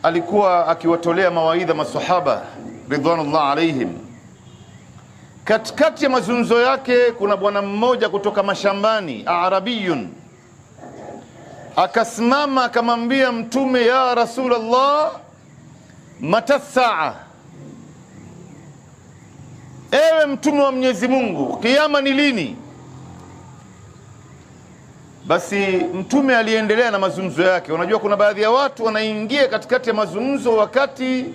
alikuwa akiwatolea mawaidha masahaba ridwanullah alaihim. Katikati ya mazungumzo yake kuna bwana mmoja kutoka mashambani, arabiyun, akasimama akamwambia Mtume, ya Rasulullah, mata saa, ewe Mtume wa Mwenyezi Mungu, kiyama ni lini? Basi Mtume aliendelea na mazungumzo yake. Unajua kuna baadhi ya watu wanaingia katikati ya mazungumzo wakati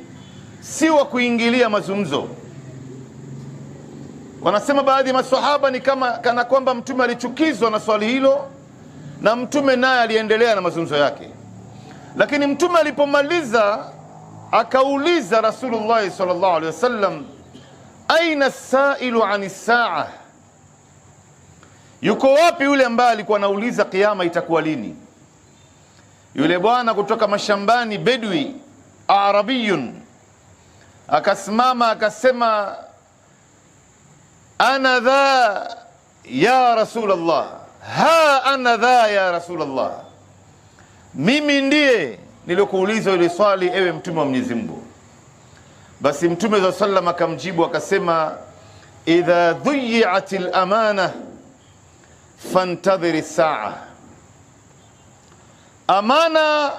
si wa kuingilia mazungumzo. Wanasema baadhi ya maswahaba ni kana kwamba Mtume alichukizwa na swali hilo, na Mtume naye aliendelea na mazungumzo yake. Lakini Mtume alipomaliza akauliza Rasulullah sallallahu alaihi wasallam, aina sailu ani saa, yuko wapi yule ambaye alikuwa anauliza kiyama itakuwa lini? Yule bwana kutoka mashambani, bedwi arabiyun, akasimama akasema, ana dha ya Rasulullah, ha ana dha ya Rasulullah, mimi ndiye nilikuuliza ile swali, ewe Mtume wa Mwenyezi Mungu. Basi Mtume sallallahu alaihi wasallam akamjibu akasema, idha dhuyi'atil amana fantadhiri saa, amana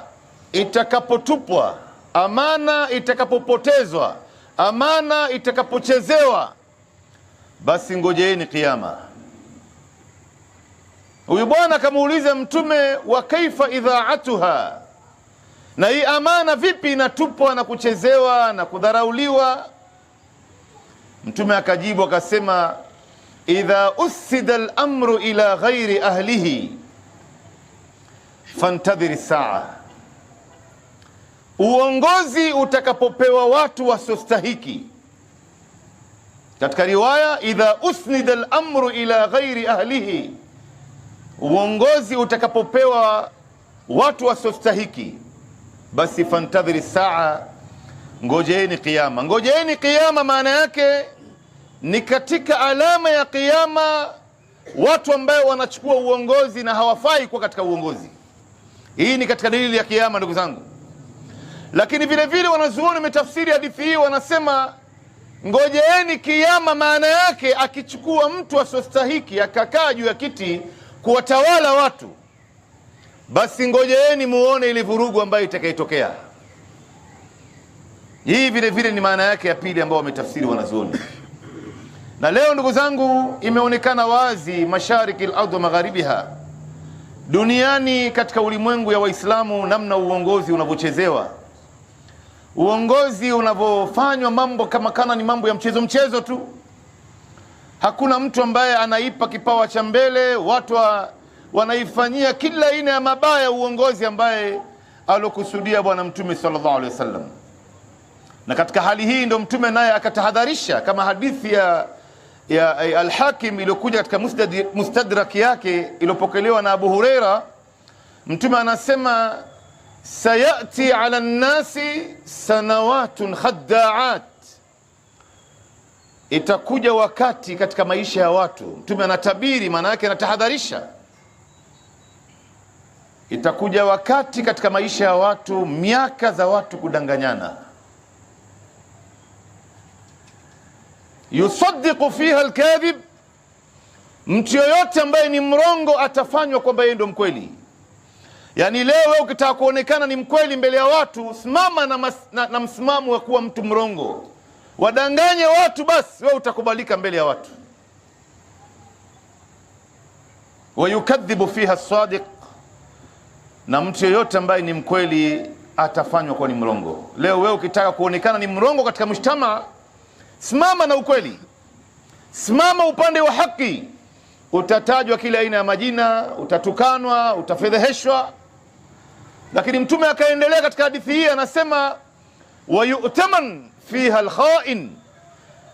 itakapotupwa, amana itakapopotezwa, amana itakapochezewa, basi ngojeeni kiyama. Huyu bwana akamuuliza Mtume, wa kaifa idha'atuha, na hii amana vipi inatupwa na kuchezewa na kudharauliwa? Mtume akajibu akasema, idha usida al-amru ila ghairi ahlihi fantadhiri saa, uongozi utakapopewa watu wasiostahiki. Katika riwaya, idha usnida al-amru ila ghairi ahlihi, uongozi utakapopewa watu wasiostahiki, basi fantadhiri saa, ngojeeni kiyama. Ngojeeni kiyama maana yake ni katika alama ya kiyama watu ambao wanachukua uongozi na hawafai kuwa katika uongozi. Hii ni katika dalili ya kiyama, ndugu zangu. Lakini vile vile wanazuoni umetafsiri hadithi hii, wanasema ngojeeni kiyama maana yake akichukua mtu asiyostahiki akakaa juu ya kiti kuwatawala watu, basi ngojeeni muone ile vurugu ambayo itakayotokea. Hii vile vile ni maana yake ya pili ambayo wametafsiri wanazuoni. Na leo ndugu zangu, imeonekana wazi mashariki al-ardh wa magharibiha, duniani, katika ulimwengu ya Waislamu, namna uongozi unavyochezewa, uongozi unavyofanywa mambo kama kana ni mambo ya mchezo tu. Hakuna mtu ambaye anaipa kipawa cha mbele, watu wanaifanyia kila aina ya mabaya uongozi ambaye alokusudia Bwana Mtume sallallahu alaihi wasallam. Na katika hali hii ndo Mtume naye akatahadharisha, kama hadithi ya Al-Hakim iliyokuja katika mustadrak yake iliyopokelewa na Abu Huraira. Mtume anasema, sayati ala nnasi sanawatun khadda'at, itakuja wakati katika maisha ya watu. Mtume anatabiri, maana yake anatahadharisha, itakuja wakati katika maisha ya watu, miaka za watu kudanganyana, yusaddiqu fiha alkadhib, mtu yoyote ambaye ni mrongo atafanywa kwamba yeye ndo mkweli. Yani leo wewe ukitaka kuonekana ni mkweli mbele ya watu, simama na msimamo wa kuwa mtu mrongo, wadanganye watu, basi wewe utakubalika mbele ya watu. Wayukadhibu fiha as-sadiq, na mtu yoyote ambaye ni mkweli atafanywa kuwa ni mrongo. Leo wewe ukitaka kuonekana ni mrongo katika mshtama, simama na ukweli, simama upande wa haki, utatajwa kila aina ya majina, utatukanwa, utafedheheshwa. Lakini Mtume akaendelea katika hadithi hii, anasema, wayutaman fiha alkhain,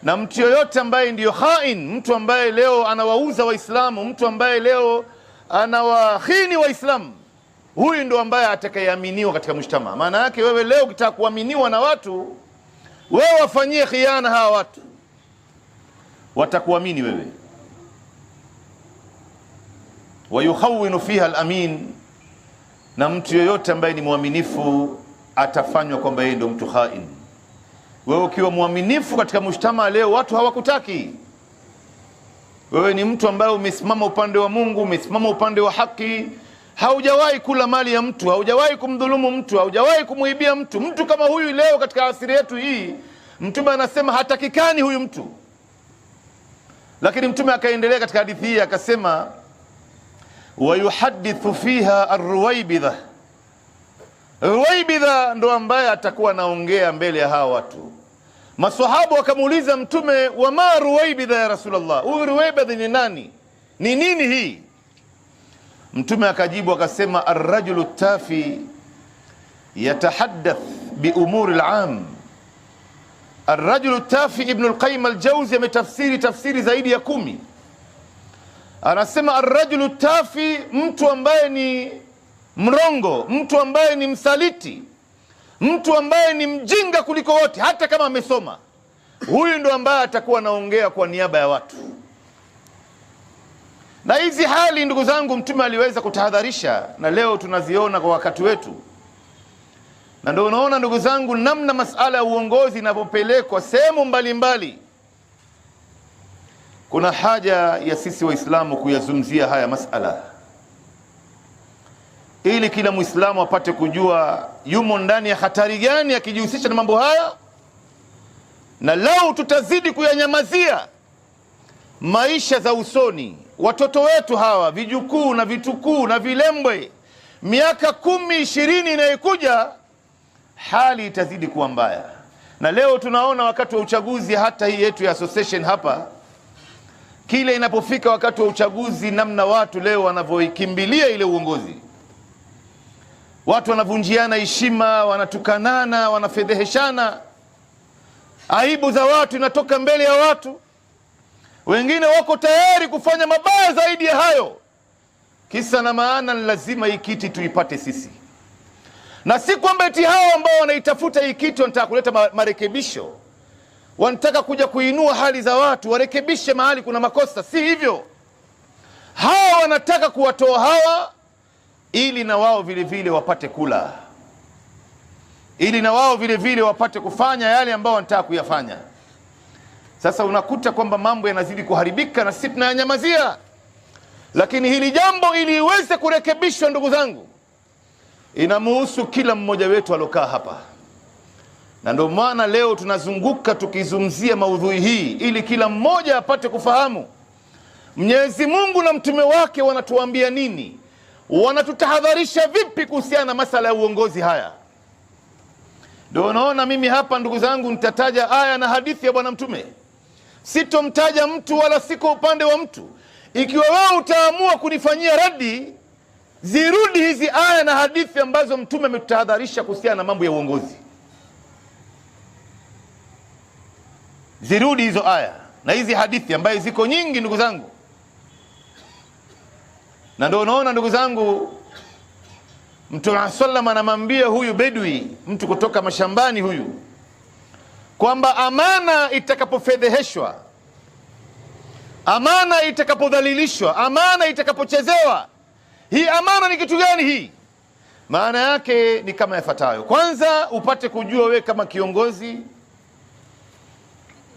na mtu yoyote ambaye ndiyo khain, mtu ambaye leo anawauza Waislamu, mtu ambaye leo anawahini Waislamu, huyu ndo ambaye atakayeaminiwa katika mshtama. Maana yake wewe leo ukitaka kuaminiwa na watu, wewe wafanyie khiana hawa watu, watakuamini wewe. Wayukhawinu fiha al-amin, na mtu yoyote ambaye ni mwaminifu atafanywa kwamba yeye ndio mtu khain. Wewe ukiwa muaminifu katika mshtama leo, watu hawakutaki. Wewe ni mtu ambaye umesimama upande wa Mungu, umesimama upande wa haki, haujawahi kula mali ya mtu, haujawahi kumdhulumu mtu, haujawahi kumuibia mtu. Mtu kama huyu leo katika asiri yetu hii, Mtume anasema hatakikani huyu mtu. Lakini Mtume akaendelea katika hadithi hii akasema, wa yuhadithu fiha ar-ruwaybidha. Ruwaybidha ndo ambaye atakuwa naongea mbele ya hawa watu. Maswahaba wakamuuliza Mtume, wa ma ruwaybidha ya Rasulullah, huyu ruwaybidha ni nani, ni nini hii? Mtume akajibu akasema, ar-rajulu tafi yatahaddath bi umuri al-am. Ar-rajulu tafi, Ibn al-Qayyim al-Jawzi ametafsiri tafsiri zaidi ya 10. Anasema ar-rajulu tafi, mtu ambaye ni mrongo, mtu ambaye ni msaliti, mtu ambaye ni mjinga kuliko wote, hata kama amesoma. Huyu ndo ambaye atakuwa anaongea kwa niaba ya watu. Na hizi hali ndugu zangu, Mtume aliweza kutahadharisha, na leo tunaziona kwa wakati wetu. Na ndio unaona ndugu zangu, namna masala ya uongozi inapopelekwa sehemu mbalimbali. Kuna haja ya sisi Waislamu kuyazungumzia haya masala, ili kila Muislamu apate kujua yumo ndani ya hatari gani akijihusisha na mambo haya. Na lau tutazidi kuyanyamazia, maisha za usoni, watoto wetu hawa, vijukuu na vitukuu na vilembwe, miaka 10, 20 inayokuja, hali itazidi kuwa mbaya. Na leo tunaona wakati wa uchaguzi, hata hii yetu ya association hapa, kile inapofika wakati wa uchaguzi, namna watu leo wanavyoikimbilia ile uongozi. Watu wanavunjiana heshima, wanatukanana, wanafedheheshana, aibu za watu inatoka mbele ya watu. Wengine wako tayari kufanya mabaya zaidi ya hayo. Kisa na maana ni lazima hii kiti tuipate sisi. Na si kwamba eti hao ambao wanaitafuta hii kiti wanataka kuleta marekebisho, wanataka kuja kuinua hali za watu, warekebishe mahali kuna makosa. Si hivyo. Hawa wanataka kuwatoa hawa ili na wao vile vile wapate kula, ili na wao vile vile wapate kufanya yale ambao wanataka kuyafanya. Sasa unakuta kwamba mambo yanazidi kuharibika na sisi tunayanyamazia. Lakini hili jambo ili iweze kurekebishwa, ndugu zangu, inamuhusu kila mmoja wetu alokaa hapa. Na ndio maana leo tunazunguka tukizungumzia maudhui hii, ili kila mmoja apate kufahamu Mwenyezi Mungu na mtume wake wanatuambia nini, wanatutahadharisha vipi kuhusiana na masala ya uongozi haya. Ndio unaona mimi hapa ndugu zangu nitataja aya na hadithi ya bwana mtume. Sitomtaja mtu wala siko upande wa mtu. Ikiwa wewe utaamua kunifanyia radi, zirudi hizi aya na hadithi ambazo mtume ametutahadharisha kuhusiana na mambo ya uongozi. Zirudi hizo aya na hizi hadithi ambazo ziko nyingi ndugu zangu. Na ndio unaona ndugu zangu, Mtume sallam anamwambia huyu bedui, mtu kutoka mashambani huyu, kwamba amana itakapofedheheshwa, amana itakapodhalilishwa, amana itakapochezewa, hii amana ni kitu gani hii? Maana yake ni kama yafuatayo. Kwanza, upate kujua we kama kiongozi,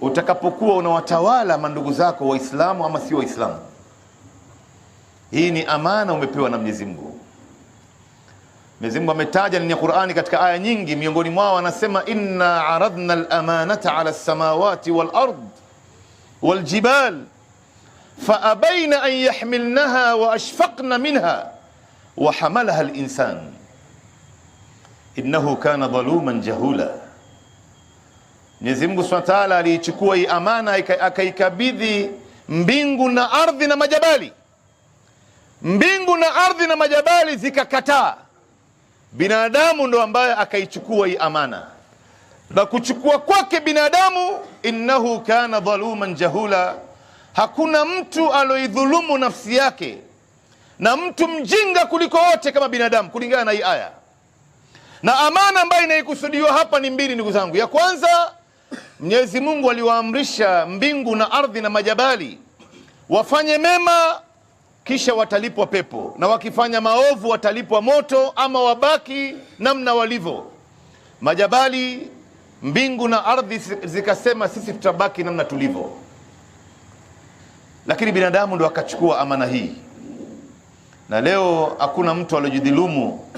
utakapokuwa unawatawala mandugu zako Waislamu ama si Waislamu, hii ni amana umepewa na Mwenyezi Mungu. Mwenyezi Mungu ametaja ndani ya Qur'ani katika aya nyingi, miongoni mwao anasema, inna aradna al-amanata ala as-samawati wal-ard wal-jibal faabaina an yahmilnaha wa ashfaqna minha wa hamalaha al-insan innahu kana dhaluman jahula. Mwenyezi Mungu Subhanahu wa Ta'ala aliichukua hii amana akaikabidhi mbingu na ardhi na majabali. Mbingu na ardhi na majabali zikakataa. Binadamu ndo ambaye akaichukua hii amana. Na kuchukua kwake binadamu, innahu kana dhaluman jahula, hakuna mtu aloidhulumu nafsi yake na mtu mjinga kuliko wote kama binadamu, kulingana na hii aya. Na amana ambayo inaikusudiwa hapa ni mbili ndugu zangu. Ya kwanza, Mwenyezi Mungu aliwaamrisha mbingu na ardhi na majabali wafanye mema, kisha watalipwa pepo, na wakifanya maovu watalipwa moto, ama wabaki namna walivyo. majabali, mbingu na ardhi zikasema sisi tutabaki namna tulivyo. Lakini binadamu ndo akachukua amana hii, na leo hakuna mtu aliyojidhulumu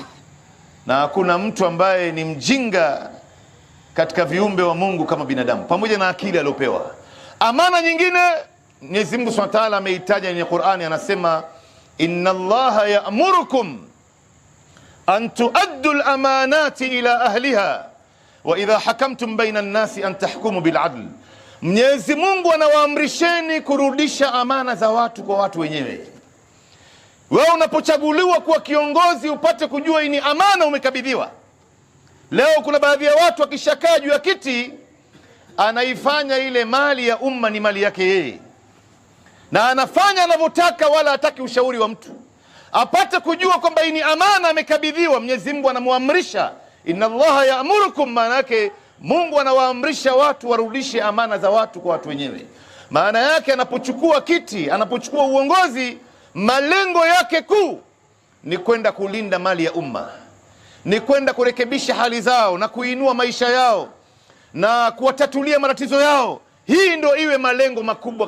na hakuna mtu ambaye ni mjinga katika viumbe wa Mungu kama binadamu, pamoja na akili aliyopewa. Amana nyingine Mwenyezi Mungu Subhanahu wa Ta'ala ameitaja kwenye Qur'ani, anasema inna Allaha ya'murukum an tuaddu al-amanati ila ahliha wa idha hakamtum baina an-nasi an tahkumu bil adl. Mwenyezi Mungu anawaamrisheni kurudisha amana za watu kwa watu wenyewe. Wewe unapochaguliwa kuwa kiongozi upate kujua hii ni amana umekabidhiwa. Leo kuna baadhi ya watu akishakaa juu ya kiti anaifanya ile mali ya umma ni mali yake yeye, na anafanya anavyotaka, wala hataki ushauri wa mtu. Apate kujua kwamba hii ni amana amekabidhiwa. Mwenyezi Mungu anamuamrisha inna Allaha ya'murukum, maana yake Mungu anawaamrisha watu warudishe amana za watu kwa watu wenyewe. Maana yake anapochukua kiti, anapochukua uongozi, malengo yake kuu ni kwenda kulinda mali ya umma, ni kwenda kurekebisha hali zao na kuinua maisha yao na kuwatatulia matatizo yao. Hii ndio iwe malengo makubwa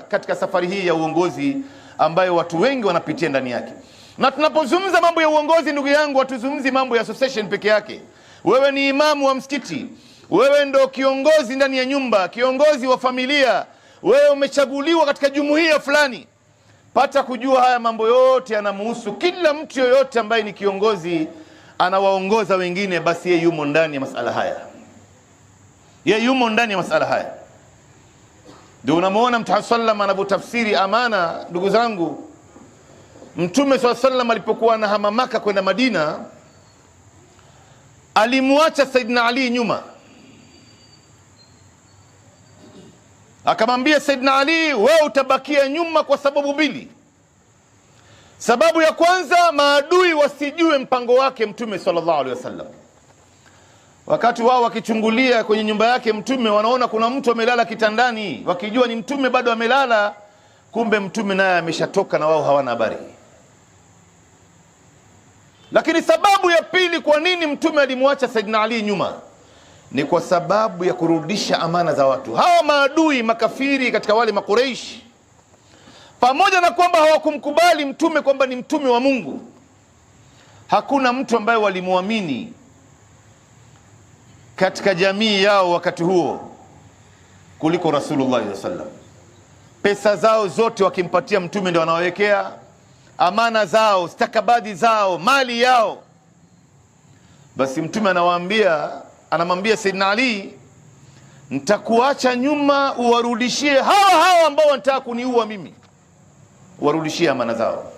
katika safari hii ya uongozi ambayo watu wengi wanapitia ndani yake. Na tunapozungumza mambo ya uongozi, ndugu yangu, hatuzungumzi mambo ya association peke yake. Wewe ni imamu wa msikiti, wewe ndo kiongozi ndani ya nyumba, kiongozi wa familia, wewe umechaguliwa katika jumuiya fulani. Pata kujua haya mambo yote yanamhusu kila mtu yoyote ambaye ni kiongozi anawaongoza wengine, basi yeye yumo ndani ya masala haya. Yeye yumo ndani ya masala haya. Ndio unamuona Mtume sallam anapotafsiri amana. Ndugu zangu, Mtume sallam alipokuwa anahama Maka kwenda Madina, alimwacha Saidina Ali nyuma. Akamwambia Saidina Ali, wewe utabakia nyuma kwa sababu mbili. Sababu ya kwanza, maadui wasijue mpango wake Mtume sallallahu alaihi wasallam. Wakati wao wakichungulia kwenye nyumba yake Mtume, wanaona kuna mtu amelala kitandani, wakijua ni Mtume bado amelala, kumbe Mtume naye ameshatoka na wao hawana habari. Lakini sababu ya pili kwa nini Mtume alimwacha Saidina Ali nyuma ni kwa sababu ya kurudisha amana za watu. Hawa maadui makafiri katika wale Makureishi, pamoja na kwamba hawakumkubali Mtume kwamba ni mtume wa Mungu, hakuna mtu ambaye walimuamini katika jamii yao wakati huo kuliko Rasulullah sallallahu alaihi wasallam. Pesa zao zote wakimpatia Mtume ndio wanawekea, amana zao, stakabadhi zao, mali yao. Basi Mtume anamwambia Saidina Ali, nitakuacha nyuma uwarudishie hawa ambao wanataka kuniua mimi, warudishie amana zao.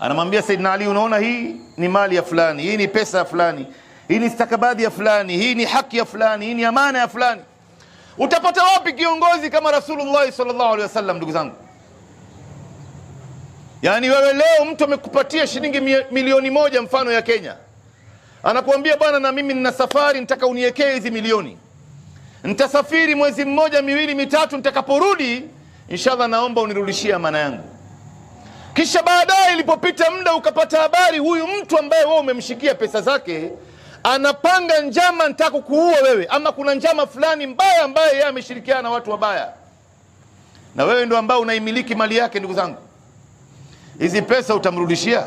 Anamwambia Saidina Ali, unaona hii ni mali ya fulani, hii ni pesa ya fulani, hii ni stakabadhi ya fulani, hii ni haki ya fulani, hii ni amana ya fulani. Utapata wapi kiongozi kama Rasulullah sallallahu alaihi wasallam, ndugu zangu? Yani wewe leo mtu amekupatia shilingi milioni moja mfano ya Kenya, anakuambia bwana, na mimi nina safari, nitaka uniwekee hizi milioni, nitasafiri mwezi mmoja, miwili, mitatu, nitakaporudi inshallah naomba unirudishie amana yangu. Kisha baadaye ilipopita muda ukapata habari huyu mtu ambaye wewe umemshikia pesa zake anapanga njama, nitaka kukuua wewe, ama kuna njama fulani mbaya ambaye yeye ameshirikiana na watu wabaya, na wewe ndio ambao unaimiliki mali yake. Ndugu zangu, hizi pesa utamrudishia?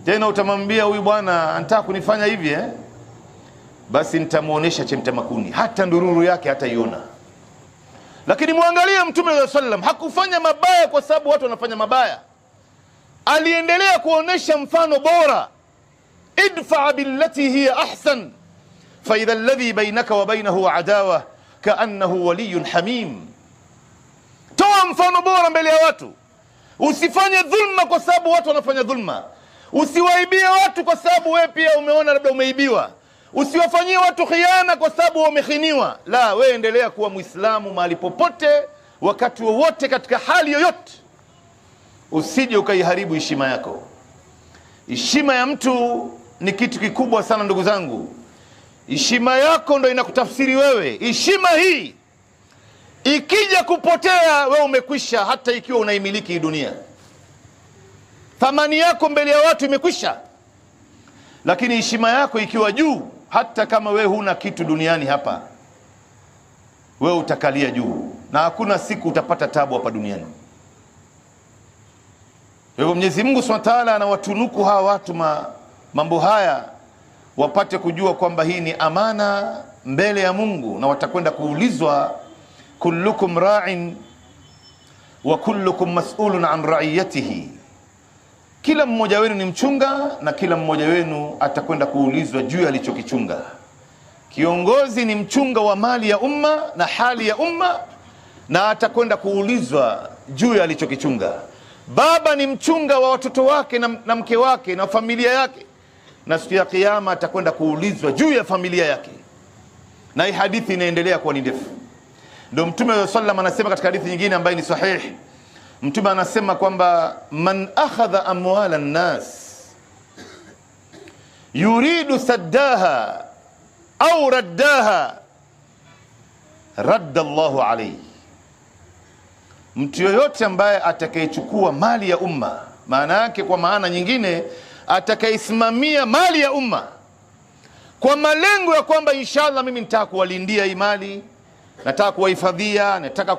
Tena utamwambia huyu bwana anataka kunifanya hivi basi nitamuonesha chemtemakuni, hata ndururu yake hataiona. Lakini muangalie Mtume sallallahu alaihi wasallam, hakufanya mabaya kwa sababu watu wanafanya mabaya. Aliendelea kuonesha mfano bora. Idfa billati hiya ahsan fa idha alladhi bainaka wa bainahu adawa kaannahu waliyyun hamim. Toa mfano bora mbele ya watu. Usifanye dhulma kwa sababu watu wanafanya dhulma. Usiwaibie watu kwa sababu wewe pia umeona labda umeibiwa. Usiwafanyie watu khiana kwa sababu wamekhiniwa. La, wewe endelea kuwa Muislamu mahali popote, wakati wowote, katika hali yoyote. Usije ukaiharibu heshima yako. Heshima ya mtu ni kitu kikubwa sana, ndugu zangu. Heshima yako ndio inakutafsiri wewe. Heshima hii ikija kupotea, wewe umekwisha, hata ikiwa unaimiliki dunia. Thamani yako mbele ya watu imekwisha. lakini heshima yako ikiwa juu, hata kama wewe huna kitu duniani hapa, wewe utakalia juu na hakuna siku utapata tabu hapa duniani. Kwa hivyo Mwenyezi Mungu Subhanahu wa Ta'ala anawatunuku hawa watu mambo haya, wapate kujua kwamba hii ni amana mbele ya Mungu, na watakwenda kuulizwa, kullukum ra'in wa kullukum mas'ulun an ra'iyatihi. Kila mmoja wenu ni mchunga na kila mmoja wenu atakwenda kuulizwa juu ya alichokichunga. Kiongozi ni mchunga wa mali ya umma na hali ya umma, na atakwenda kuulizwa juu ya alichokichunga. Baba ni mchunga wa watoto wake na mke wake na familia yake, na siku ya kiyama atakwenda kuulizwa juu ya familia yake. Na hii hadithi inaendelea kuwa ni ndefu. Ndio Mtume sallallahu alaihi wasallam anasema katika hadithi nyingine ambayo ni sahihi, Mtume anasema kwamba man akhadha amwala an-nas yuridu saddaha au raddaha radda Allahu alayhi. Mtu yoyote ambaye atakayechukua mali ya umma, maana yake kwa maana nyingine atakayesimamia mali ya umma kwa malengo ya kwamba inshallah mimi nitaka kuwalindia hii mali, nataka kuwahifadhia, nataka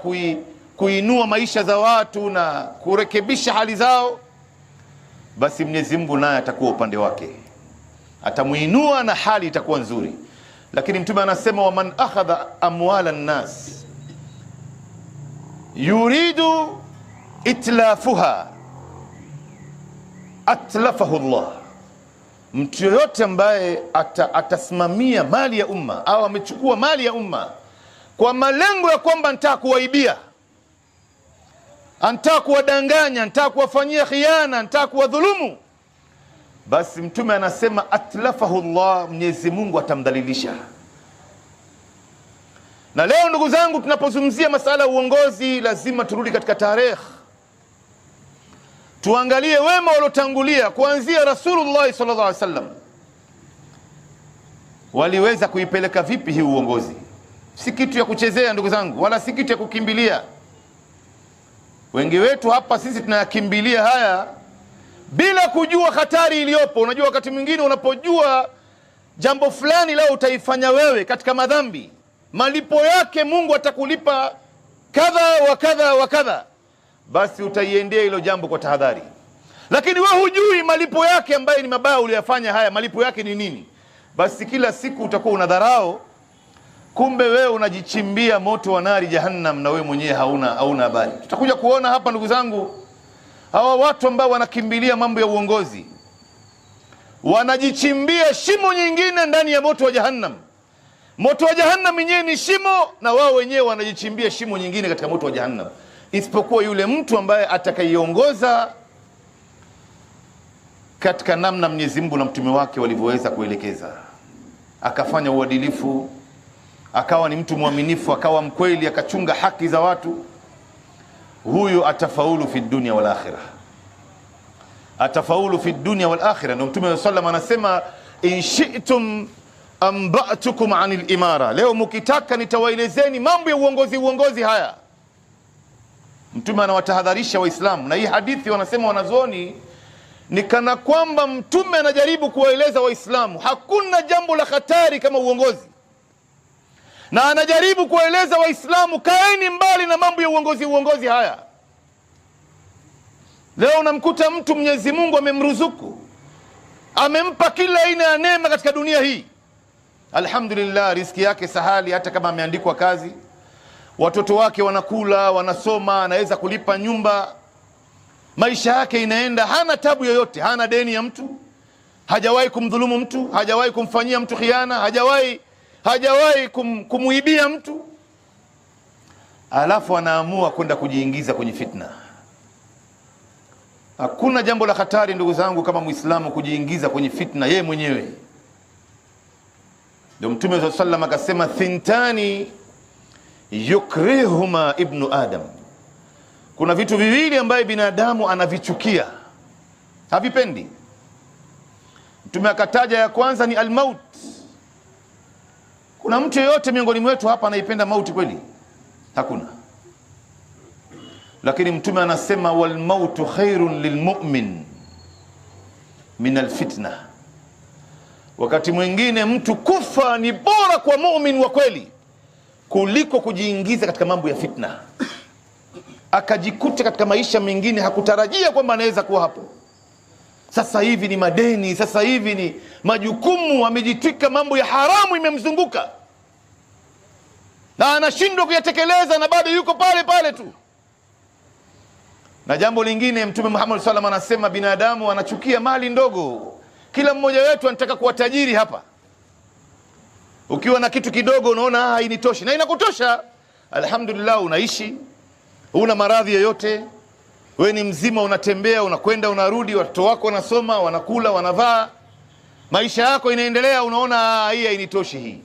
kuinua maisha za watu na kurekebisha hali zao, basi Mwenyezi Mungu naye atakuwa upande wake, atamuinua na hali itakuwa nzuri. Lakini Mtume anasema wa man akhadha amwala an-nas yuridu itlafuha atlafahu Allah. Mtu yoyote ambaye atasimamia mali ya umma au amechukua mali ya umma kwa malengo ya kwamba nataka kuwaibia, nataka kuwadanganya, nataka kuwafanyia khiana, nataka kuwadhulumu, basi Mtume anasema atlafahu Allah, Mwenyezi Mungu atamdhalilisha. Na leo ndugu zangu, tunapozungumzia masala ya uongozi, lazima turudi katika tarehe, tuangalie wema waliotangulia kuanzia Rasulullah sallallahu alaihi wasallam waliweza kuipeleka vipi hii uongozi. Si kitu ya kuchezea ndugu zangu, wala si kitu ya kukimbilia. Wengi wetu hapa sisi tunayakimbilia haya bila kujua hatari iliyopo. Unajua, wakati mwingine unapojua jambo fulani leo utaifanya wewe katika madhambi, malipo yake Mungu atakulipa kadha wa kadha wa kadha, basi utaiendea hilo jambo kwa tahadhari. Lakini wewe hujui malipo yake ambaye ni mabaya uliyofanya haya, malipo yake ni nini, basi kila siku utakuwa unadharau, kumbe wewe unajichimbia moto wa nari jahannam na wewe mwenyewe hauna habari. Tutakuja kuona hapa ndugu zangu, hawa watu ambao wanakimbilia mambo ya uongozi wanajichimbia shimo nyingine ndani ya moto wa jahannam. Moto wa jahannam yenyewe ni shimo, na wao wenyewe wanajichimbia shimo nyingine katika moto wa jahannam, isipokuwa yule mtu ambaye atakayeongoza katika namna Mwenyezi Mungu na mtume wake walivyoweza kuelekeza, akafanya uadilifu, akawa ni mtu mwaminifu, akawa mkweli, akachunga haki za watu, huyo atafaulu fi dunia wal akhirah, atafaulu fi dunia wal akhirah. Ndio Mtume sallallahu alayhi wasallam anasema in shi'tum amba'tukum anil imara, leo mkitaka nitawaelezeni mambo ya uongozi haya. Mtume anawatahadharisha Waislamu, na hii hadithi wanasema wanazuoni ni kana kwamba Mtume anajaribu kuwaeleza Waislamu hakuna jambo la hatari kama uongozi, na anajaribu kuwaeleza Waislamu kaeni mbali na mambo ya uongozi haya. Leo unamkuta mtu Mwenyezi Mungu amemruzuku, amempa kila aina ya neema katika dunia hii, alhamdulillah, riziki yake sahali, hata kama ameandikwa kazi, watoto wake wanakula, wanasoma, anaweza kulipa nyumba, maisha yake inaenda, hana tabu yoyote, hana deni ya mtu, hajawahi kumdhulumu mtu, hajawahi kumfanyia mtu khiana, hajawahi kumuibia mtu, alafu anaamua kwenda kujiingiza kwenye fitna. Hakuna jambo la hatari ndugu zangu kama Muislamu kujiingiza kwenye fitna yeye mwenyewe. Ndio Mtume sallallahu alaihi wasallam akasema thintani yukrihuma ibnu Adam, kuna vitu viwili ambaye binadamu anavichukia, havipendi. Mtume akataja ya kwanza ni almaut. Kuna mtu yeyote miongoni mwetu hapa anaipenda mauti kweli? Hakuna. Lakini Mtume anasema wal mautu khairun lilmu'min min alfitna, Wakati mwingine mtu kufa ni bora kwa muumini wa kweli kuliko kujiingiza katika mambo ya fitna, akajikuta katika maisha mengine hakutarajia kwamba anaweza kuwa hapo. Sasa hivi ni madeni, sasa hivi ni majukumu, amejitwika, mambo ya haramu imemzunguka na anashindwa kuyatekeleza, na bado yuko pale pale tu. Na jambo lingine, Mtume Muhammad sallallahu alaihi wasallam anasema binadamu anachukia mali ndogo. Kila mmoja wetu anataka kuwa tajiri hapa. Ukiwa na kitu kidogo unaona hainitoshi, na inakutosha. Alhamdulillah, unaishi, huna maradhi yoyote, wewe ni mzima, unatembea, unakwenda, unarudi, watoto wako wanasoma, wanakula, wanavaa, maisha yako inaendelea, unaona hii hainitoshi hii.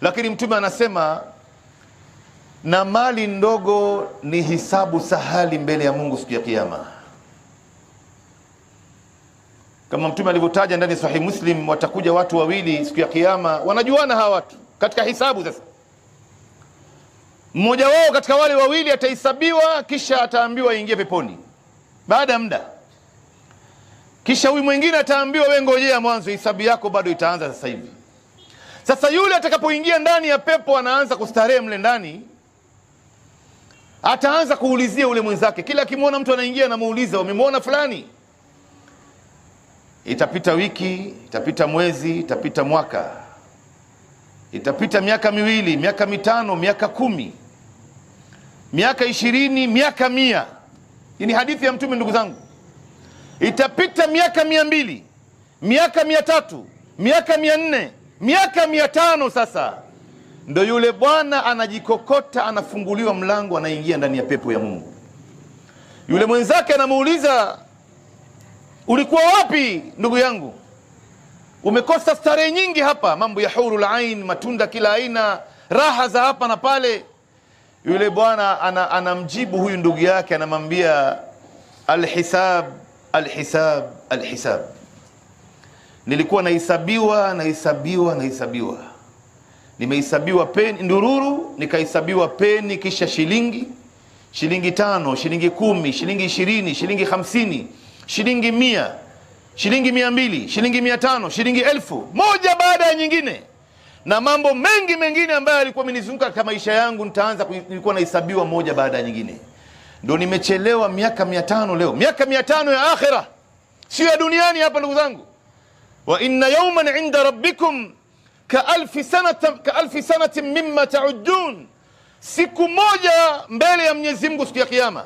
Lakini Mtume anasema na mali ndogo ni hisabu sahali mbele ya Mungu siku ya Kiyama. Kama Mtume alivyotaja ndani ya Sahih Muslim, watakuja watu wawili siku ya Kiyama, wanajuana hawa watu katika hisabu. Sasa mmoja wao katika wale wawili atahesabiwa, kisha ataambiwa ingie peponi baada ya muda. Kisha huyu mwingine ataambiwa wewe ngojea mwanzo, hisabu yako bado itaanza sasa hivi. Sasa yule atakapoingia ndani ya pepo, anaanza kustarehe mle ndani, ataanza kuulizia ule mwenzake. Kila akimwona mtu anaingia anamuuliza, umemwona fulani? Itapita wiki, itapita mwezi, itapita mwaka, itapita miaka miwili, miaka mitano, miaka 10, miaka 20, miaka 100. Hii ni hadithi ya Mtume, ndugu zangu. Itapita miaka 200, miaka 300, miaka 400, miaka 500. Sasa ndo yule bwana anajikokota, anafunguliwa mlango, anaingia ndani ya pepo ya Mungu. Yule mwenzake anamuuliza, ulikuwa wapi ndugu yangu? Umekosa starehe nyingi hapa, mambo ya hurul ain, matunda kila aina, raha za hapa na pale. Yule bwana anamjibu huyu ndugu yake, anamwambia alhisab, alhisab, alhisab. Nilikuwa nahesabiwa, nimehesabiwa peni ndururu, nikahesabiwa peni, kisha shilingi 5, shilingi 10, shilingi 20, shilingi 50, shilingi 100, shilingi 200, shilingi 500, shilingi 1000, moja baada ya nyingine, na mambo mengi mengine ambayo yalikuwa amenizunguka katika maisha yangu. Nilikuwa nahesabiwa moja baada ya nyingine. Ndio nimechelewa miaka 500 leo, miaka 500 ya akhira, sio ya duniani hapa ndugu zangu. Wa inna yawman inda rabbikum ka alfi sanatin mimma ta'udun. Siku moja mbele ya Mwenyezi Mungu siku ya Kiyama,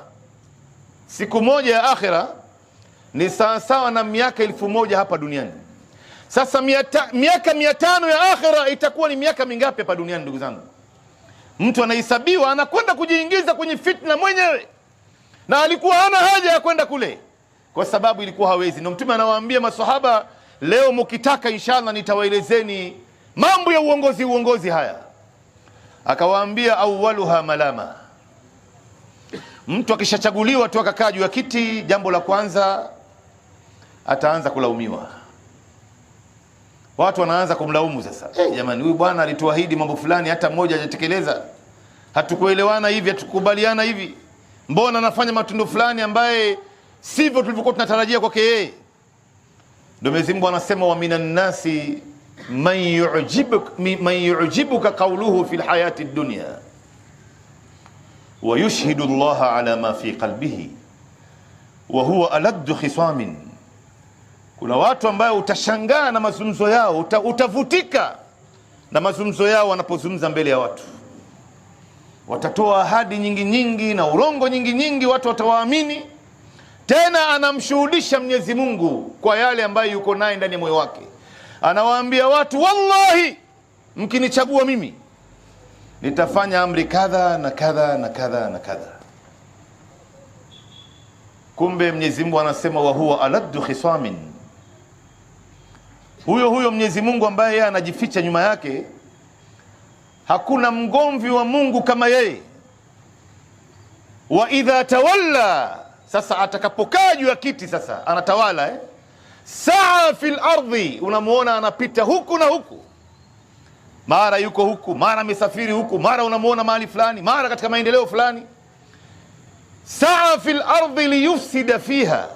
siku moja ya akhira ni sawa na miaka 1000 hapa duniani. Sasa miaka 500 ya akhira itakuwa ni miaka mingapi hapa duniani ndugu zangu? Mtu anahesabiwa, anakwenda kujiingiza kwenye fitna mwenyewe, na alikuwa hana haja ya kwenda kule kwa sababu ilikuwa hawezi. Ndio Mtume anawaambia maswahaba, leo mkitaka inshallah nitawaelezeni mambo ya uongozi haya. Akawaambia awwaluha malama. Mtu akishachaguliwa tu akakaa juu ya kiti, jambo la kwanza ataanza kulaumiwa. Watu wanaanza kumlaumu sasa. Jamani, huyu bwana alituahidi mambo fulani, hata mmoja hajatekeleza. Hatukuelewana hivi, hatukubaliana hivi. Mbona anafanya matendo fulani ambaye sivyo tulivyokuwa tunatarajia kwake yeye? Ndio Mwenyezi Mungu anasema, wa minan nasi man yu'jibuka qawluhu fil hayati dunya wa yushhidu Allah ala ma fi qalbihi wa huwa aladdu khisamin. Kuna watu ambao utashangaa na mazungumzo yao, utavutika na mazungumzo yao wanapozungumza mbele ya watu. Watatoa ahadi nyingi na urongo nyingi, watu watawaamini. Tena anamshuhudisha Mwenyezi Mungu kwa yale ambayo yuko naye ndani ya moyo wake. Anawaambia watu, wallahi mkinichagua mimi nitafanya amri kadha na kadha na kadha na kadha. Kumbe Mwenyezi Mungu anasema wa huwa aladdu khisamin. Huyo Mwenyezi Mungu ambaye yeye anajificha nyuma yake, hakuna mgomvi wa Mungu kama yeye. Wa idha tawalla, sasa atakapokaa juu ya kiti sasa anatawala saa fil ardhi, unamuona anapita huku na huku, mara yuko huku, mara amesafiri huku, mara unamuona mahali fulani, mara katika maendeleo fulani. Saa fil ardhi liyufsida fiha,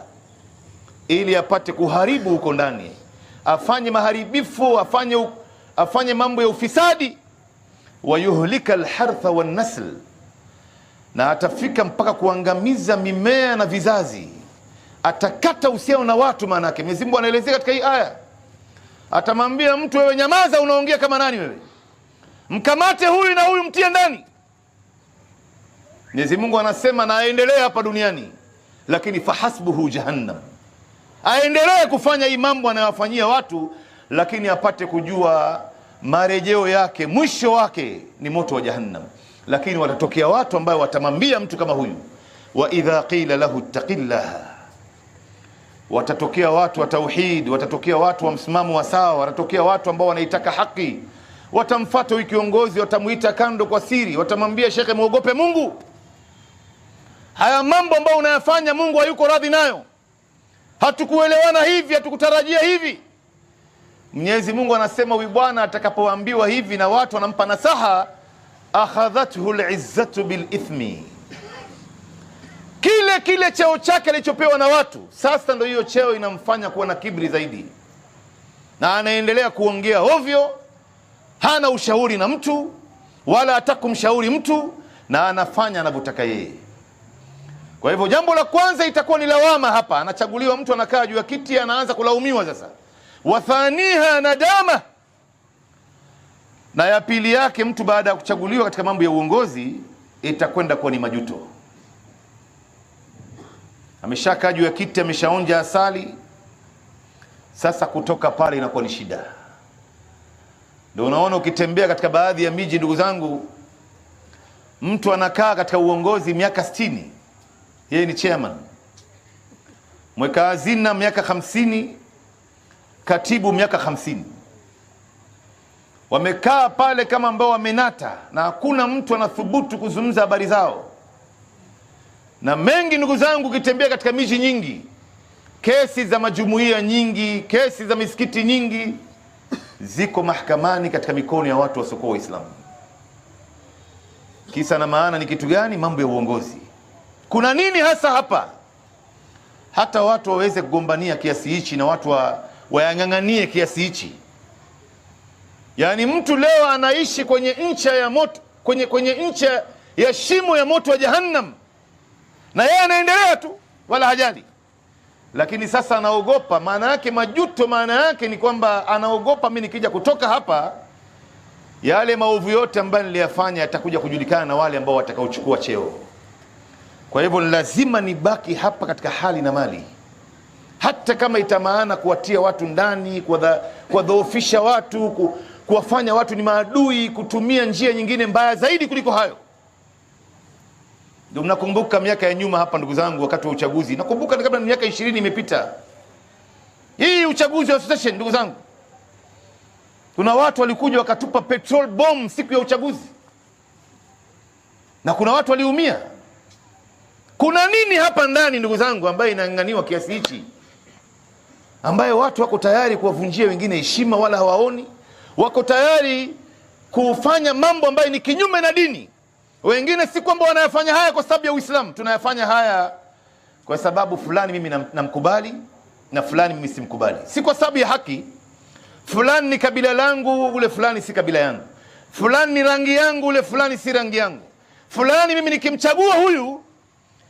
ili apate kuharibu huko ndani, afanye maharibifu, afanye mambo ya ufisadi. Wayuhlika alhartha wan nasl, na atafika mpaka kuangamiza mimea na vizazi. Atakata uhusiano na watu. Maana yake Mwenyezi Mungu anaelezea katika hii aya, atamwambia mtu, wewe nyamaza, unaongea kama nani wewe? Mkamate huyu na huyu, mtie ndani. Mwenyezi Mungu anasema na aendelee hapa duniani, lakini fahasbuhu jahannam, aendelee kufanya hii mambo anayowafanyia watu, lakini apate kujua marejeo yake, mwisho wake ni moto wa jahannam. Lakini watatokea watu ambao watamwambia mtu kama huyu, wa idha qila lahu ittaqillah, watatokea watu wa tauhid, watatokea watu wa msimamo wa sawa, watatokea watu ambao wanaitaka haki, watamfuata huyu kiongozi, watamuita kando kwa siri, watamwambia shekhe, muogope Mungu, haya mambo ambayo unayafanya Mungu hayuko radhi nayo, hatukuelewana hivi, hatukutarajia hivi. Mwenyezi Mungu anasema huyu bwana atakapoambiwa hivi na watu wanampa nasaha, akhadhathu al-izzatu bil ithmi, kile cheo chake alichopewa na watu, sasa ndio hiyo cheo inamfanya kuwa na kibri zaidi, na anaendelea kuongea ovyo, hana ushauri na mtu wala hatakumshauri mtu, na anafanya anavyotaka yeye. Kwa hivyo jambo la kwanza itakuwa ni lawama hapa. Anachaguliwa mtu, anakaa juu ya kiti, anaanza kulaumiwa sasa. Wathaniha nadama, na ya pili yake mtu baada ya kuchaguliwa katika mambo ya uongozi itakwenda kuwa ni majuto. Ameshakaa juu ya kiti, ameshaonja asali, sasa kutoka pale inakuwa ni shida. Ndio unaona ukitembea katika baadhi ya miji, ndugu zangu, mtu anakaa katika uongozi miaka 60, yeye ni chairman, mweka hazina miaka 50, katibu miaka 50. Wamekaa pale kama ambao wamenata, na hakuna mtu anathubutu kuzungumza habari zao. Na mengi ndugu zangu, ukitembea katika miji nyingi, kesi za majumuiya nyingi, kesi za misikiti nyingi ziko mahakamani katika mikono ya watu wasiokuwa Waislamu. Kisa na maana ni kitu gani? Mambo ya uongozi. Kuna nini hasa hapa? Hata watu waweze kugombania kiasi hichi na watu wayang'ang'anie kiasi hichi. Yani mtu leo anaishi kwenye ncha ya moto, kwenye ncha ya shimo ya moto wa jahannam, na yeye anaendelea tu wala hajali. Lakini sasa anaogopa. Maana yake majuto, maana yake ni kwamba anaogopa, mimi nikija kutoka hapa, yale maovu yote ambayo niliyafanya yatakuja kujulikana na wale ambao watakaochukua cheo. Kwa hivyo lazima nibaki hapa katika hali na mali, hata kama itamaana kuwatia watu ndani, kuwadhoofisha watu, kuwafanya watu ni maadui, kutumia njia nyingine mbaya zaidi kuliko hayo. Ndio mnakumbuka miaka ya nyuma hapa ndugu zangu, wakati wa uchaguzi, nakumbuka kabla miaka 20 imepita, hii uchaguzi wa station ndugu zangu, kuna watu walikuja wakatupa petrol bomb siku ya uchaguzi, na kuna watu waliumia. Kuna nini hapa ndani ndugu zangu ambaye inang'aniwa kiasi hichi, ambaye watu wako tayari kuwavunjia wengine heshima wala hawaoni, wako tayari kufanya mambo ambayo ni kinyume na dini. Wengine si kwamba wanayafanya haya kwa sababu ya Uislamu, tunayafanya haya kwa sababu fulani mimi namkubali na fulani mimi simkubali, si kwa sababu ya haki. Fulani ni kabila langu, ule fulani si kabila yangu. Fulani ni rangi yangu, ule fulani si rangi yangu. Fulani mimi nikimchagua huyu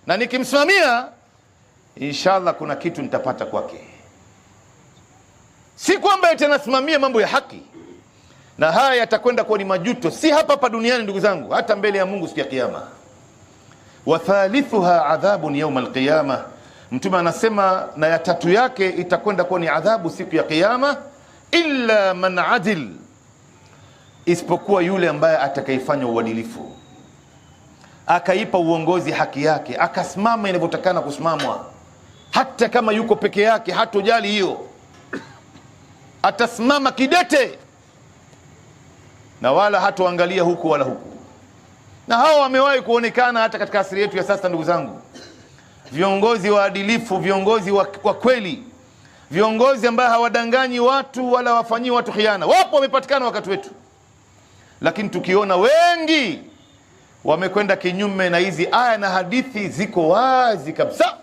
na nikimsimamia, inshallah kuna kitu nitapata kwake. Si kwamba eti nasimamia mambo ya haki. Na haya yatakwenda kuwa ni majuto, si hapa hapa duniani ndugu zangu, hata mbele ya Mungu siku ya kiyama. Wa thalithuha adhabun yawm alqiyama, Mtume anasema na ya tatu yake itakwenda kuwa ni adhabu siku ya kiyama, illa man adil, isipokuwa yule ambaye atakayefanya uadilifu, akaipa uongozi haki yake, akasimama inavyotakana kusimamwa, hata kama yuko peke yake, hatojali hiyo, atasimama kidete na wala hatoangalia huku wala huku. Na hao wamewahi kuonekana hata katika asili yetu ya sasa ndugu zangu, viongozi waadilifu, viongozi wa kweli, viongozi ambao hawadanganyi watu wala wafanyii watu khiana, wapo, wamepatikana wakati wetu. Lakini tukiona wengi wamekwenda kinyume na hizi aya na hadithi, ziko wazi kabisa.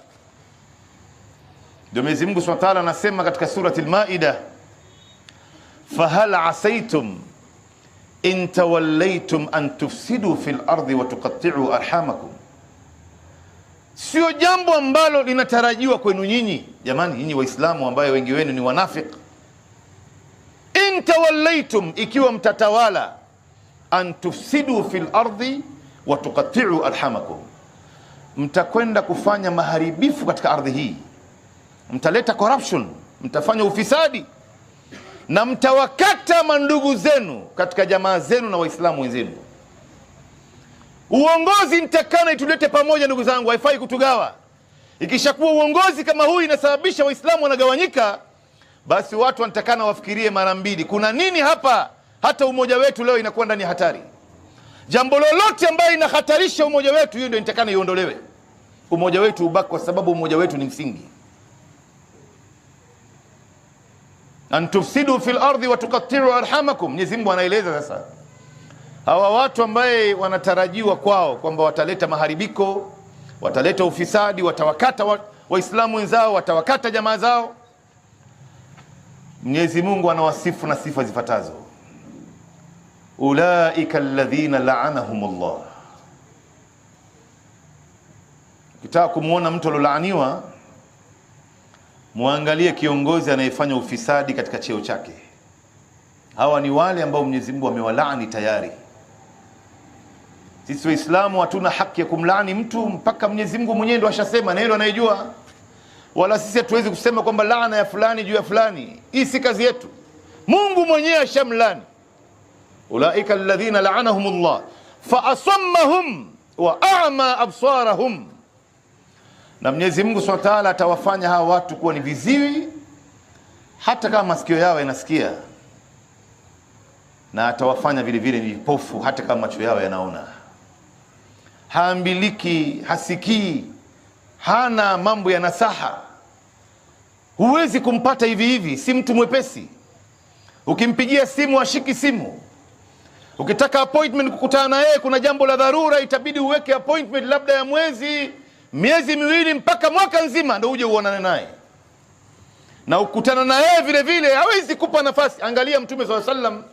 Ndio Mwenyezi Mungu Subhanahu wa Ta'ala anasema katika surati al-Maida, fahal asaitum in tawallaytum an tufsidu fil ardi wa tuqatti'u arhamakum. Sio jambo ambalo linatarajiwa kwenu nyinyi. Jamani, nyinyi Waislamu ambaye wengi wenu ni wanafiki, in tawallaytum, ikiwa mtatawala, an tufsidu fil ardi wa tuqatti'u arhamakum, mtakwenda kufanya maharibifu katika ardhi hii, mtaleta corruption, mtafanya ufisadi na mtawakata mandugu zenu katika jamaa zenu na Waislamu wenzenu. Uongozi nitakana itulete pamoja ndugu zangu, haifai kutugawa. Ikishakuwa uongozi kama huu inasababisha Waislamu wanagawanyika, basi watu wanatakana wafikirie mara mbili, kuna nini hapa? Hata umoja wetu leo inakuwa ndani hatari. Jambo lolote ambayo inahatarisha umoja wetu, hiyo ndio nitakana iondolewe. Umoja wetu ubaki, kwa sababu umoja wetu ni msingi. An tufsidu fil ardi wa tuqatti'u arhamakum. Mwenyezi Mungu anaeleza sasa hawa watu ambaye wanatarajiwa kwao kwamba wataleta maharibiko, wataleta ufisadi, watawakata Waislamu wenzao, watawakata jamaa zao. Mwenyezi Mungu anawasifu na sifa zifuatazo: ulaika alladhina la'anahumullah. Ukitaka kumuona mtu alolaaniwa, muangalie kiongozi anayefanya ufisadi katika cheo chake. Hawa ni wale ambao Mwenyezi Mungu amewalaani tayari. Sisi Waislamu hatuna haki ya kumlaani mtu mpaka Mwenyezi Mungu mwenyewe ndo ashasema, na hilo anayejua. Wala sisi hatuwezi kusema kwamba laana ya fulani juu ya fulani. Hii si kazi yetu. Mungu mwenyewe ashamlani. Ulaika alladhina la'anahumullah fa asammahum wa a'ma absarahum. Na Mwenyezi Mungu Subhanahu wa Ta'ala atawafanya hawa watu kuwa ni viziwi hata kama masikio yao yanasikia, na atawafanya vile vile ni vipofu hata kama macho yao yanaona. Haambiliki, hasikii, hana mambo ya nasaha. Huwezi kumpata hivi hivi, si mtu mwepesi. Ukimpigia simu ashiki simu. Ukitaka appointment kukutana na yeye, kuna jambo la dharura, itabidi uweke appointment labda ya miezi miwili mpaka mwaka nzima ndio uje uonane naye. Na ukutana na yeye vile vile hawezi kupa nafasi. Angalia Mtume sallallahu alaihi wasallam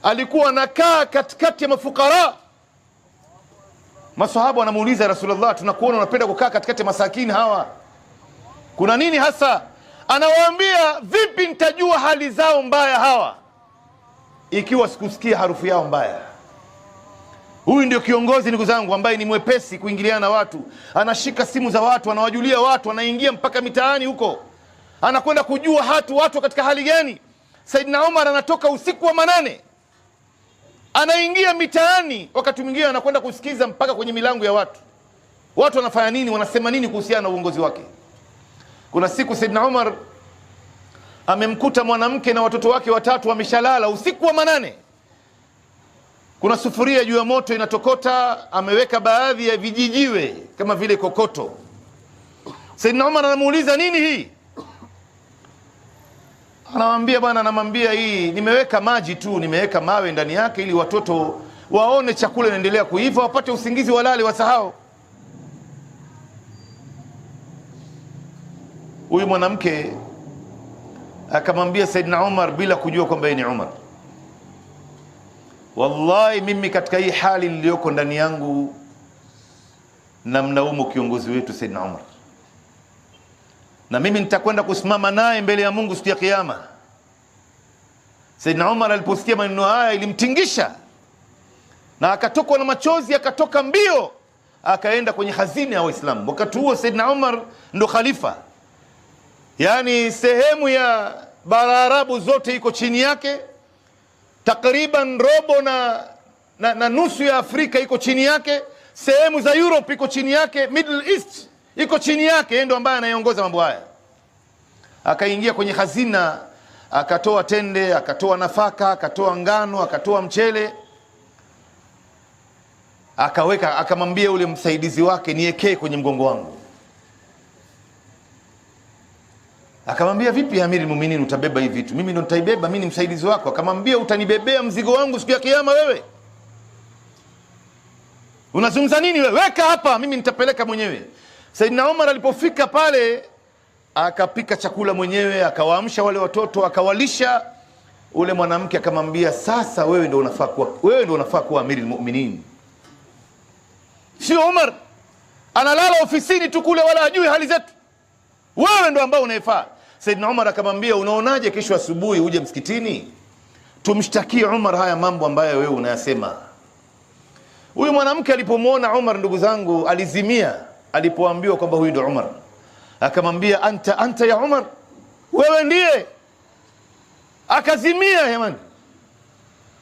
alikuwa anakaa katikati ya mafukara. Maswahaba wanamuuliza Rasulullah, tunakuona unapenda kukaa katikati ya masakini hawa, kuna nini hasa? Anawaambia, vipi nitajua hali zao mbaya hawa ikiwa sikusikia harufu yao mbaya? Huyu ndio kiongozi ndugu zangu, ambaye ni mwepesi kuingiliana na watu. Anashika simu za watu, anawajulia watu, anaingia mpaka mitaani huko, anakwenda kujua watu katika hali gani. Saidina Umar anatoka usiku wa manane, anaingia mitaani, wakati mwingine anakwenda kusikiza mpaka kwenye milango ya watu wanafanya nini, wanasema nini kuhusiana na uongozi wake. Kuna siku Saidina Umar amemkuta mwanamke na watoto wake watatu wameshalala usiku wa manane. Kuna sufuria juu ya moto inatokota, ameweka baadhi ya vijijiwe kama vile kokoto. Saidina Umar anamuuliza, nini hii? Anamwambia, bwana, anamwambia, hii nimeweka maji tu, nimeweka mawe ndani yake ili watoto waone chakula inaendelea kuiva, wapate usingizi, walale, wasahau. Huyu mwanamke akamwambia Saidina Umar bila kujua kwamba yeye ni Umar, wallahi mimi katika hii hali niliyoko ndani yangu na mnaumu kiongozi wetu Saidina Umar, na mimi nitakwenda kusimama naye mbele ya Mungu siku ya Kiyama. Saidina Umar aliposikia maneno haya ilimtingisha, na akatokwa na machozi, akatoka mbio, akaenda kwenye hazina ya Waislamu. Wakati huo Saidina Umar ndo khalifa, yani sehemu ya bara Arabu zote iko chini yake, takriban robo na nusu ya Afrika iko chini yake, sehemu za Europe iko chini yake, Middle East iko chini yake. Yeye ndo ambaye anayeongoza mambo haya. Akaingia kwenye hazina, akatoa tende, akatoa nafaka, akatoa ngano, akatoa mchele, akaweka, akamwambia ule msaidizi wake, niwekee kwenye mgongo wangu. Akamwambia, vipi Amiri Muuminin, utabeba hivi vitu? Mimi ndo nitaibeba, mimi ni msaidizi wako. Akamwambia, utanibebea mzigo wangu siku ya Kiyama wewe? Unazungumza nini wewe? Weka hapa, mimi nitapeleka mwenyewe. Saidina Umar alipofika pale, akapika chakula mwenyewe, akawaamsha wale watoto, akawalisha, Ule mwanamke akamwambia, sasa wewe ndio unafaa kuwa amiri almu'minin, sio Umar. Analala ofisini tu kule, wala hajui hali zetu. Wewe ndio ambao unaifaa. Saidna Umar akamwambia, unaonaje kesho asubuhi uje msikitini tumshtakie Umar haya mambo ambayo wewe unayasema. Huyu mwanamke alipomuona Umar, ndugu zangu, alizimia alipoambiwa kwamba huyu ndio Umar. Akamwambia, anta ya Umar, wewe ndiye. Akazimia. Jamani,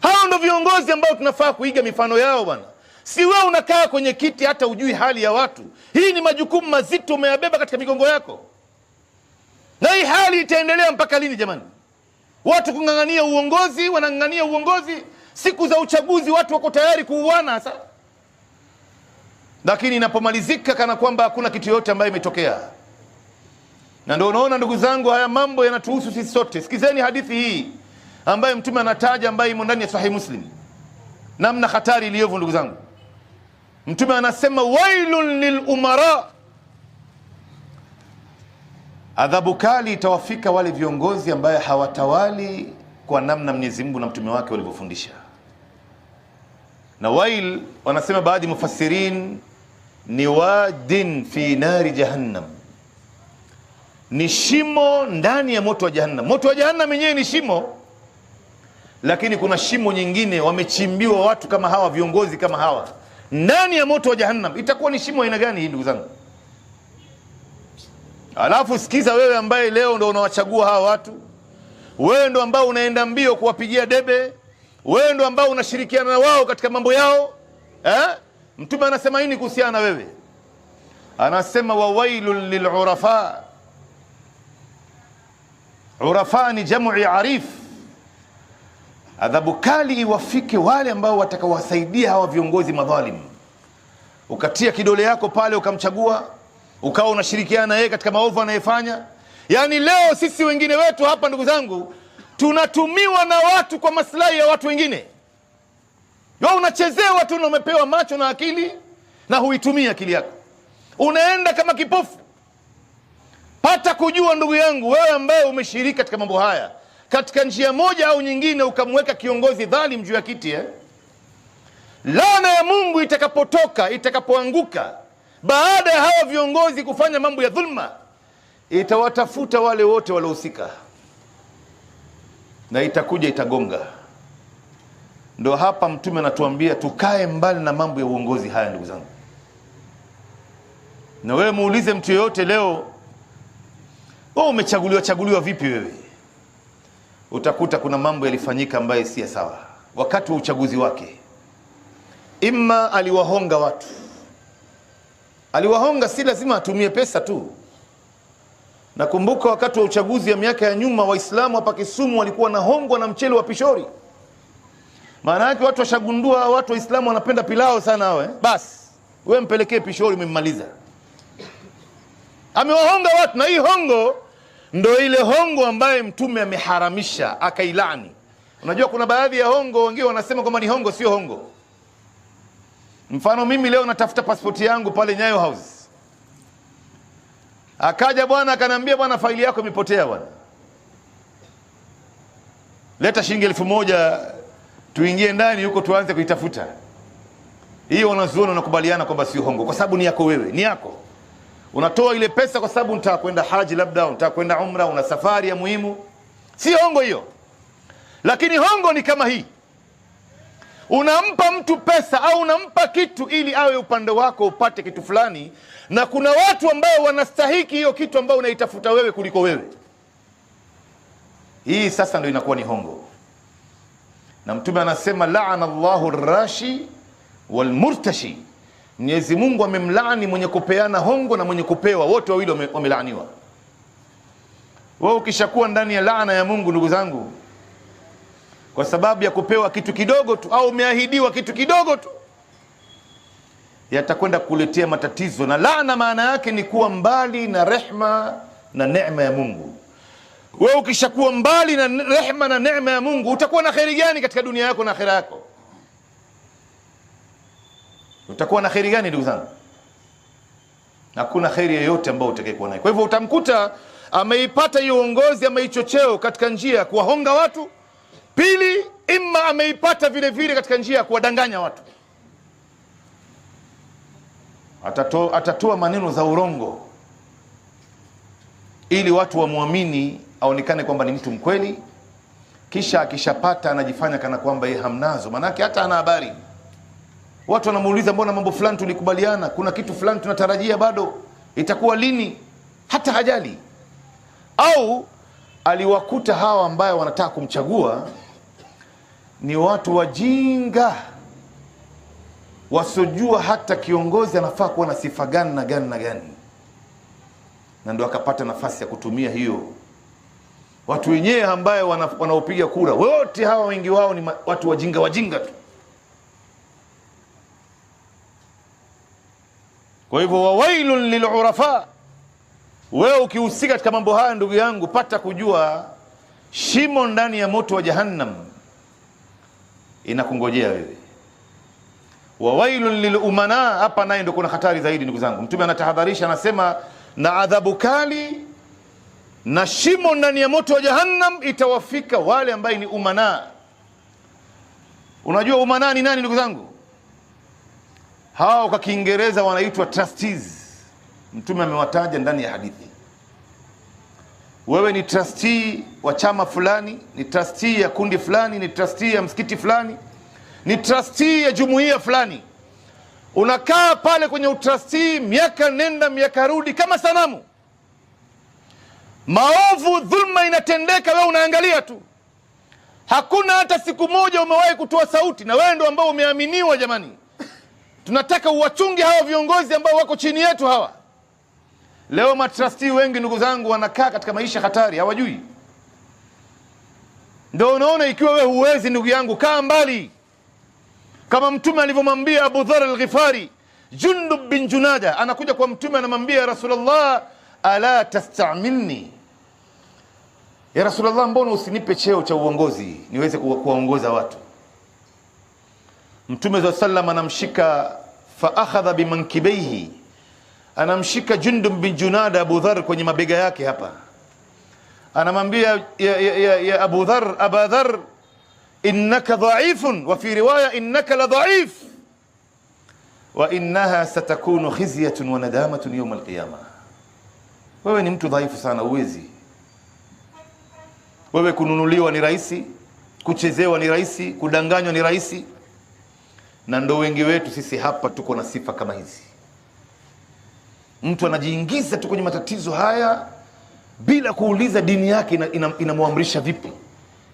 hao ndio viongozi ambao tunafaa kuiga mifano yao bwana. Si wewe unakaa kwenye kiti hata ujui hali ya watu. Hii ni majukumu mazito umeyabeba katika migongo yako, na hii hali itaendelea mpaka lini jamani? Watu kung'ang'ania uongozi, wanang'ang'ania uongozi. Siku za uchaguzi watu wako tayari kuuana sasa, lakini inapomalizika kana kwamba hakuna kitu yote ambayo imetokea. Na ndio unaona ndugu zangu, haya mambo yanatuhusu sisi sote. Sikizeni hadithi hii ambayo Mtume anataja, ambayo imo ndani ya Sahih Muslim, namna hatari iliyovu ndugu zangu. Mtume anasema, wailun lil umara, adhabu kali itawafika wale viongozi ambaye hawatawali kwa namna Mwenyezi Mungu na mtume wake walivyofundisha. Na wail, wanasema baadhi mufassirin, ni wadin fi nari jahannam, ni shimo ndani ya moto wa jahannam. Moto wa jahannam yenyewe ni shimo, lakini kuna shimo nyingine wamechimbiwa watu kama hawa, viongozi kama hawa, ndani ya moto wa jahannam. Itakuwa ni shimo aina gani hii ndugu zangu? Alafu sikiza, wewe ambaye leo ndo unawachagua hawa watu, wewe ndo ambao unaenda mbio kuwapigia debe, wewe ndo ambao unashirikiana na wao katika mambo yao, Mtume anasema nini kuhusiana na wewe? Anasema, wawailun lilurafa. Urafa ni jamu ya arif. Adhabu kali iwafike wale ambao watakawasaidia hawa viongozi madhalim. Ukatia kidole yako pale ukamchagua, ukawa unashirikiana na yeye katika maovu anayefanya. Yani leo sisi wengine wetu hapa ndugu zangu, tunatumiwa na watu kwa maslahi ya watu wengine. Wewe unachezewa tu na umepewa macho na akili na huitumii akili yako. Unaenda kama kipofu. Pata kujua ndugu yangu, wewe ambaye umeshiriki katika mambo haya, katika njia moja au nyingine ukamweka kiongozi dhalim juu ya kiti, laana ya Mungu itakapotoka, itakapoanguka baada ya hawa viongozi kufanya mambo ya dhulma, itawatafuta wale wote waliohusika na itakuja itagonga. Ndio hapa Mtume anatuambia tukae mbali na mambo ya uongozi haya ndugu zangu. Na wewe muulize mtu yoyote leo, wewe umechaguliwa vipi wewe? Utakuta kuna mambo yalifanyika ambaye si sawa wakati wa uchaguzi wake. Imma aliwahonga watu. Aliwahonga, si lazima atumie pesa tu. Nakumbuka wakati wa uchaguzi ya miaka ya nyuma, Waislamu hapa Kisumu walikuwa na hongwa na mchele wa pishori. Maana yake watu washagundua watu Waislamu wanapenda pilao sana hao, basi wewe mpelekee pishori, umemmaliza. Amewahonga watu, na hii hongo ndio ile hongo ambaye Mtume ameharamisha akailani. Unajua kuna baadhi ya hongo wengine wanasema kwamba ni hongo, sio hongo. Mfano mimi leo natafuta pasipoti yangu pale Nyayo House. Akaja bwana akanambia, bwana faili yako imepotea bwana. Leta shilingi 1000 tuingie ndani huko tuanze kuitafuta. Hiyo wanazuoni wanakubaliana kwamba sio hongo, kwa sababu ni yako wewe, ni yako. Unatoa ile pesa kwa sababu unataka kwenda haji, labda unataka kwenda umra, una safari ya muhimu. Si hongo hiyo. Lakini hongo ni kama hii. Unampa mtu pesa au unampa kitu ili awe upande wako upate kitu fulani, na kuna watu ambao wanastahiki hiyo kitu ambao unaitafuta wewe kuliko wewe. Hii sasa ndio inakuwa ni hongo. Na Mtume anasema, la'ana Allahu ar-rashi wal murtashi. Mwenyezi Mungu amemlaani mwenye kupeana hongo na mwenye kupewa, wote wawili wamelaaniwa. Wewe ukishakuwa ndani ya laana ya Mungu ndugu zangu, kwa sababu ya kupewa kitu kidogo tu au umeahidiwa kitu kidogo tu, yatakwenda kuletea matatizo. Na laana maana yake ni kuwa mbali na rehma na neema ya Mungu. Wewe ukishakuwa mbali na rehma na neema ya Mungu, utakuwa na kheri gani katika dunia yako na akhera yako? Utakuwa na kheri gani ndugu zangu? Hakuna kheri yoyote ambayo utakayekuwa nayo. Kwa hivyo utamkuta ameipata hiyo uongozi ama hicho cheo katika njia ya kuwahonga watu, Pili, imma ameipata vile vile katika njia ya kuwadanganya watu. Atatoa maneno za urongo ili watu wamwamini, aonekane kwamba ni mtu mkweli, kisha akishapata anajifanya kana kwamba yeye hamnazo, manake hata ana habari. Watu wanamuuliza, mbona mambo fulani tulikubaliana, kuna kitu fulani tunatarajia bado, itakuwa lini? Hata hajali. Au aliwakuta hawa ambao wanataka kumchagua ni watu wajinga, wasojua hata kiongozi anafaa kuwa na sifa gani na gani na gani, na ndio akapata nafasi ya kutumia hiyo. Watu wenyewe ambao wanaopiga kura wote hawa wengi wao ni watu wajinga wajinga tu. Kwa hivyo wawailun lilurafa. Wewe ukihusika katika mambo haya, ndugu yangu, pata kujua shimo ndani ya moto wa jahannam inakungojea wewe. Wawailun lilumana, hapa naye ndio kuna hatari zaidi ndugu zangu. Mtume anatahadharisha, anasema na adhabu kali na shimo ndani ya moto wa jahannam itawafika wale ambao ni umana. Unajua umana ni nani ndugu zangu? Hao kwa Kiingereza wanaitwa trustees. Mtume amewataja ndani ya hadithi. Wewe ni trustee wa chama fulani, ni trustee ya kundi fulani, ni trustee ya msikiti fulani, ni trustee ya jumuiya fulani. Unakaa pale kwenye utrustee miaka nenda miaka rudi kama sanamu. Maovu, dhulma inatendeka, wewe unaangalia tu. Hakuna hata siku moja umewahi kutoa sauti, na wewe ndio ambao umeaminiwa. Jamani, tunataka uwachunge hawa viongozi ambao wako chini yetu hawa. Leo matrustee wengi ndugu zangu wanakaa katika maisha hatari, hawajui. Ndio unaona, ikiwa wewe huwezi ndugu yangu, kaa mbali. Kama Mtume alivyomwambia Abu Dharr al-Ghifari, Jundub bin Junada anakuja kwa Mtume anamwambia, Rasulullah, ala tastamilni, ya Rasulullah, mbona usinipe cheo cha uongozi niweze kuwaongoza watu? Mtume sallallahu alayhi wasallam anamshika, fa akhadha bimankibaihi, anamshika Jundub bin Junada Abu Dharr kwenye mabega yake hapa, anamwambia ya Abu Dharr, Aba Dharr, innaka dhaifun, wa fi riwaya innaka la dhaif, wa innaha satakunu khizyatun wa nadamatun yawm alqiyama. Wewe ni mtu dhaifu sana, uwezi. Wewe kununuliwa ni rahisi, kuchezewa ni rahisi, kudanganywa ni rahisi. Na ndo wengi wetu sisi hapa tuko na sifa kama hizi. Mtu anajiingiza tu kwenye matatizo haya bila kuuliza dini yake inamwamrisha vipi.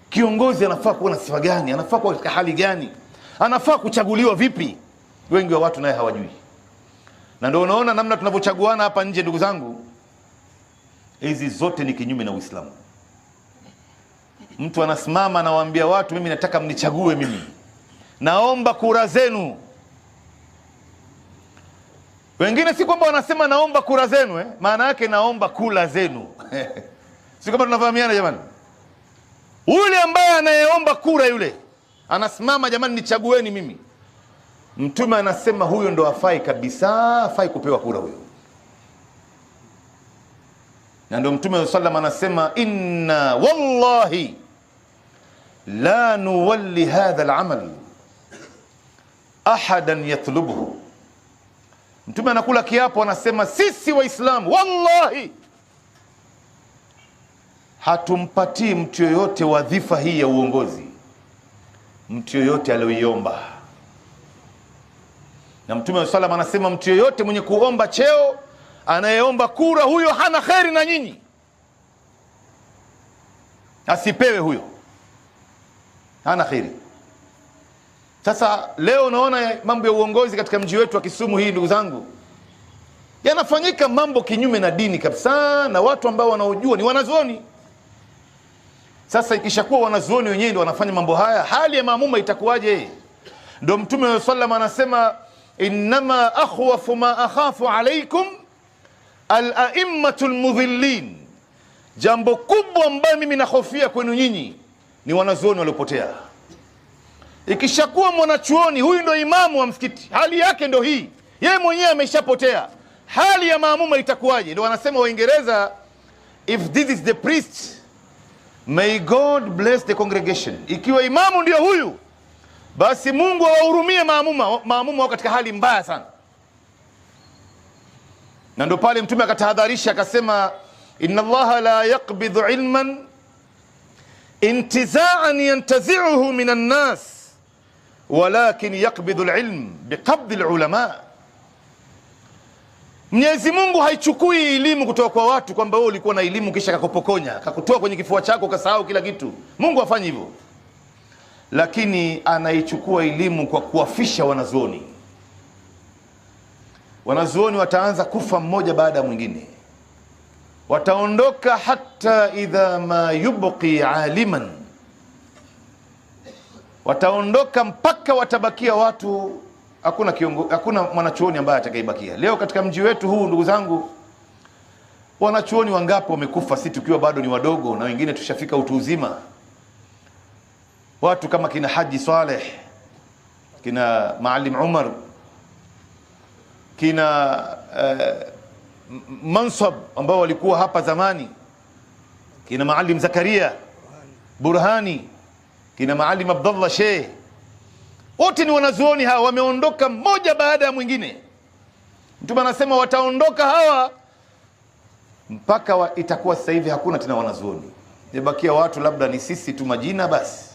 Kiongozi anafaa kuwa na sifa gani, anafaa kuwa katika hali gani, anafaa kuchaguliwa vipi. Wengi wa watu naye hawajui. Na ndio unaona namna tunavyochaguana hapa nje ndugu zangu, hizi zote ni kinyume na Uislamu. Mtu anasimama anawaambia watu, mimi nataka mnichague mimi, naomba kura zenu. Wengine si kwamba wanasema naomba kura zenu, maana yake naomba kula zenu. Si kama tunafahamiana jamani? Yule ambaye anayeomba kura yule anasimama, jamani nichagueni mimi. Mtume anasema huyo ndo afai kabisa, afai kupewa kura huyo. Na ndio Mtume sallallahu alayhi wasallam anasema, inna wallahi la nuwalli hadha al-amal ahadan yatlubuhu. Mtume anakula kiapo, anasema sisi Waislamu wallahi hatumpatii mtu yoyote wadhifa hii ya uongozi, mtu yoyote aliyoiomba. Na Mtume sallallahu alayhi wasallam anasema mtu yoyote mwenye kuomba cheo, anayeomba kura, huyo hana kheri na nyinyi, asipewe huyo, hana kheri. Sasa leo naona mambo ya uongozi katika mji wetu wa Kisumu hii ndugu zangu, yanafanyika mambo kinyume na dini kabisa, na watu ambao wanaojua ni wanazuoni. Sasa ikishakuwa wanazuoni wenyewe ndio wanafanya mambo haya, hali ya maamuma itakuwaje? Ndio Mtume sallallahu alayhi wasallam anasema, innama akhwafu ma akhafu alaykum al-a'immatul mudhillin, jambo kubwa ambayo mimi nahofia kwenu nyinyi ni wanazuoni waliopotea. Ikishakuwa mwanachuoni huyu ndo imamu wa msikiti, hali yake ndo hii, yeye mwenyewe ameshapotea, hali ya maamuma itakuwaje? Ndio wanasema Waingereza, if this is the priest May God bless the congregation. Ikiwa imamu ndio huyu, basi Mungu awahurumie maamuma katika hali mbaya sana. Na ndio pale Mtume akatahadharisha akasema, inna Allaha la yaqbidhu ilman intiza'an yantazi'uhu minan nas walakin yaqbidhu alilm biqabdi alulama. Mwenyezi Mungu haichukui elimu kutoka kwa watu kwamba wewe ulikuwa na elimu kisha akakupokonya, akakutoa kwenye kifua chako ukasahau kila kitu. Mungu hafanyi hivyo. Lakini anaichukua elimu kwa kuwafisha wanazuoni. Wanazuoni wataanza kufa mmoja baada ya mwingine. Wataondoka hata idha ma yubqi aliman. Wataondoka mpaka watabakia watu, hakuna mwanachuoni ambaye atakayebakia. Leo katika mji wetu huu, ndugu zangu, wanachuoni wangapi wamekufa sisi tukiwa bado ni wadogo, na wengine tushafika utu uzima. Watu kama kina Haji Saleh, kina Maalim Umar, kina Mansab ambao walikuwa hapa zamani, kina Maalim Zakaria Burhani, kina Maalim Abdullah Sheikh, wote ni wanazuoni hawa, wameondoka mmoja baada ya mwingine. Mtume anasema wataondoka hawa mpaka itakuwa sasa hivi hakuna tena wanazuoni. Yabakia watu labda ni sisi tu majina basi.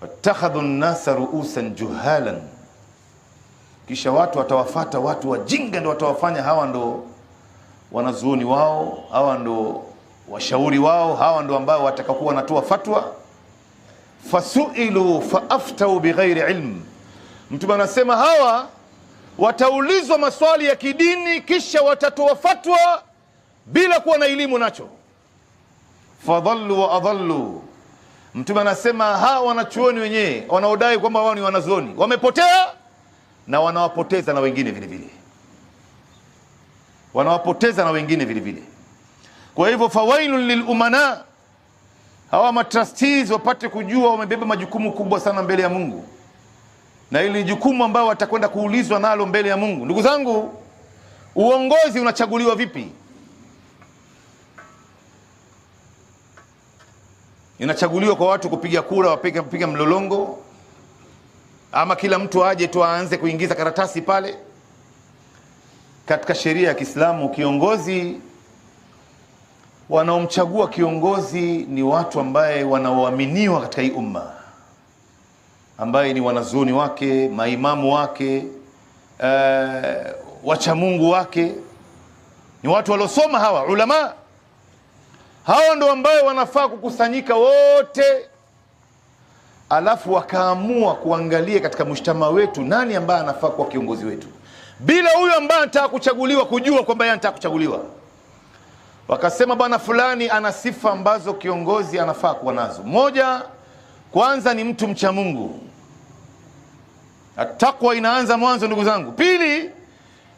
Watakhadhu an-nasa ru'usan juhalan. Kisha watu watawafata watu wajinga, ndio watawafanya hawa ndo wanazuoni wao, hawa ndo washauri wao, hawa ndo ambao watakakuwa wanatoa fatwa. Fasuilu faaftau bighairi ilm. Mtume anasema hawa wataulizwa maswali ya kidini kisha watatoa fatwa bila kuwa na elimu nacho. Fadhallu wa adhallu. Mtume anasema hawa wanachuoni wenyewe wanaodai kwamba wao ni wanazuoni wamepotea na wanawapoteza na wengine vile vile. Wanawapoteza na wengine vile vile. Kwa hivyo fawailun lilumana. Hawa matrustees wapate kujua wamebeba majukumu kubwa sana mbele ya Mungu. Na ili jukumu ambao watakwenda kuulizwa nalo mbele ya Mungu. Ndugu zangu, uongozi unachaguliwa vipi? Inachaguliwa kwa watu kupiga kura, wapiga mlolongo, ama kila mtu aje tu aanze kuingiza karatasi pale? Katika sheria ya Kiislamu, kiongozi, wanaomchagua kiongozi ni watu ambaye wanaoaminiwa katika hii umma, ambaye ni wanazuoni wake, maimamu wake, wacha Mungu wake, ni watu waliosoma hawa ulama. Hao ndo ambao wanafaa kukusanyika wote, alafu wakaamua kuangalia katika mshtama wetu nani ambaye anafaa kuwa kiongozi wetu, bila huyo ambaye anataka kuchaguliwa kujua kwamba yeye anataka kuchaguliwa. Wakasema bwana fulani ana sifa ambazo kiongozi anafaa kuwa nazo. Moja, kwanza ni mtu mcha Mungu. Takwa inaanza mwanzo, ndugu zangu. Pili,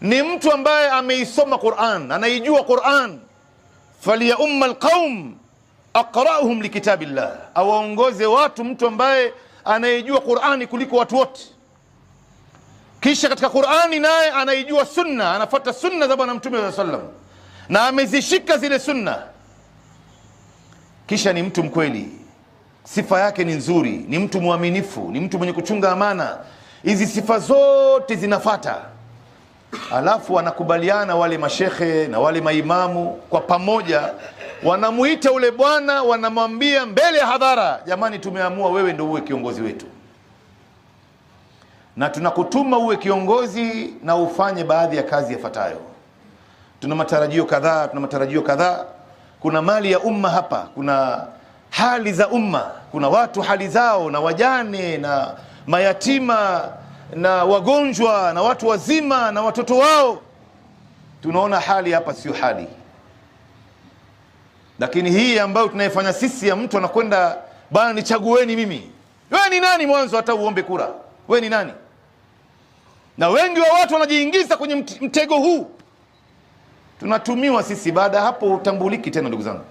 ni mtu ambaye ameisoma Qur'an, anaijua Qur'an. Faliya umma alqaum aqra'uhum likitabillah. Awaongoze watu mtu ambaye anaijua Qur'ani kuliko watu wote. Kisha katika Qur'ani naye anaijua sunna, anafuata sunna za Bwana Mtume sallallahu alaihi wasallam na amezishika zile sunna. Kisha ni mtu mkweli, sifa yake ni nzuri, ni mtu mwaminifu, ni mtu mwenye kuchunga amana. Hizi sifa zote zinafata. Alafu wanakubaliana wale mashekhe na wale maimamu kwa pamoja, wanamuita ule bwana, wanamwambia mbele ya hadhara, jamani, tumeamua wewe ndio uwe kiongozi wetu, na tunakutuma uwe kiongozi na ufanye baadhi ya kazi yafuatayo. Tuna matarajio kadhaa, kuna mali ya umma hapa, kuna hali za umma, kuna watu hali zao, na wajane na mayatima na wagonjwa na watu wazima na watoto wao. Tunaona hali hapa sio hali. Lakini hii ambayo tunaifanya sisi, ya mtu anakwenda, bana nichagueni mimi. Wewe ni nani mwanzo hata uombe kura? Wewe ni nani? Na wengi wa watu wanajiingiza kwenye mtego huu. Tunatumiwa sisi, baada hapo utambuliki tena, ndugu zangu.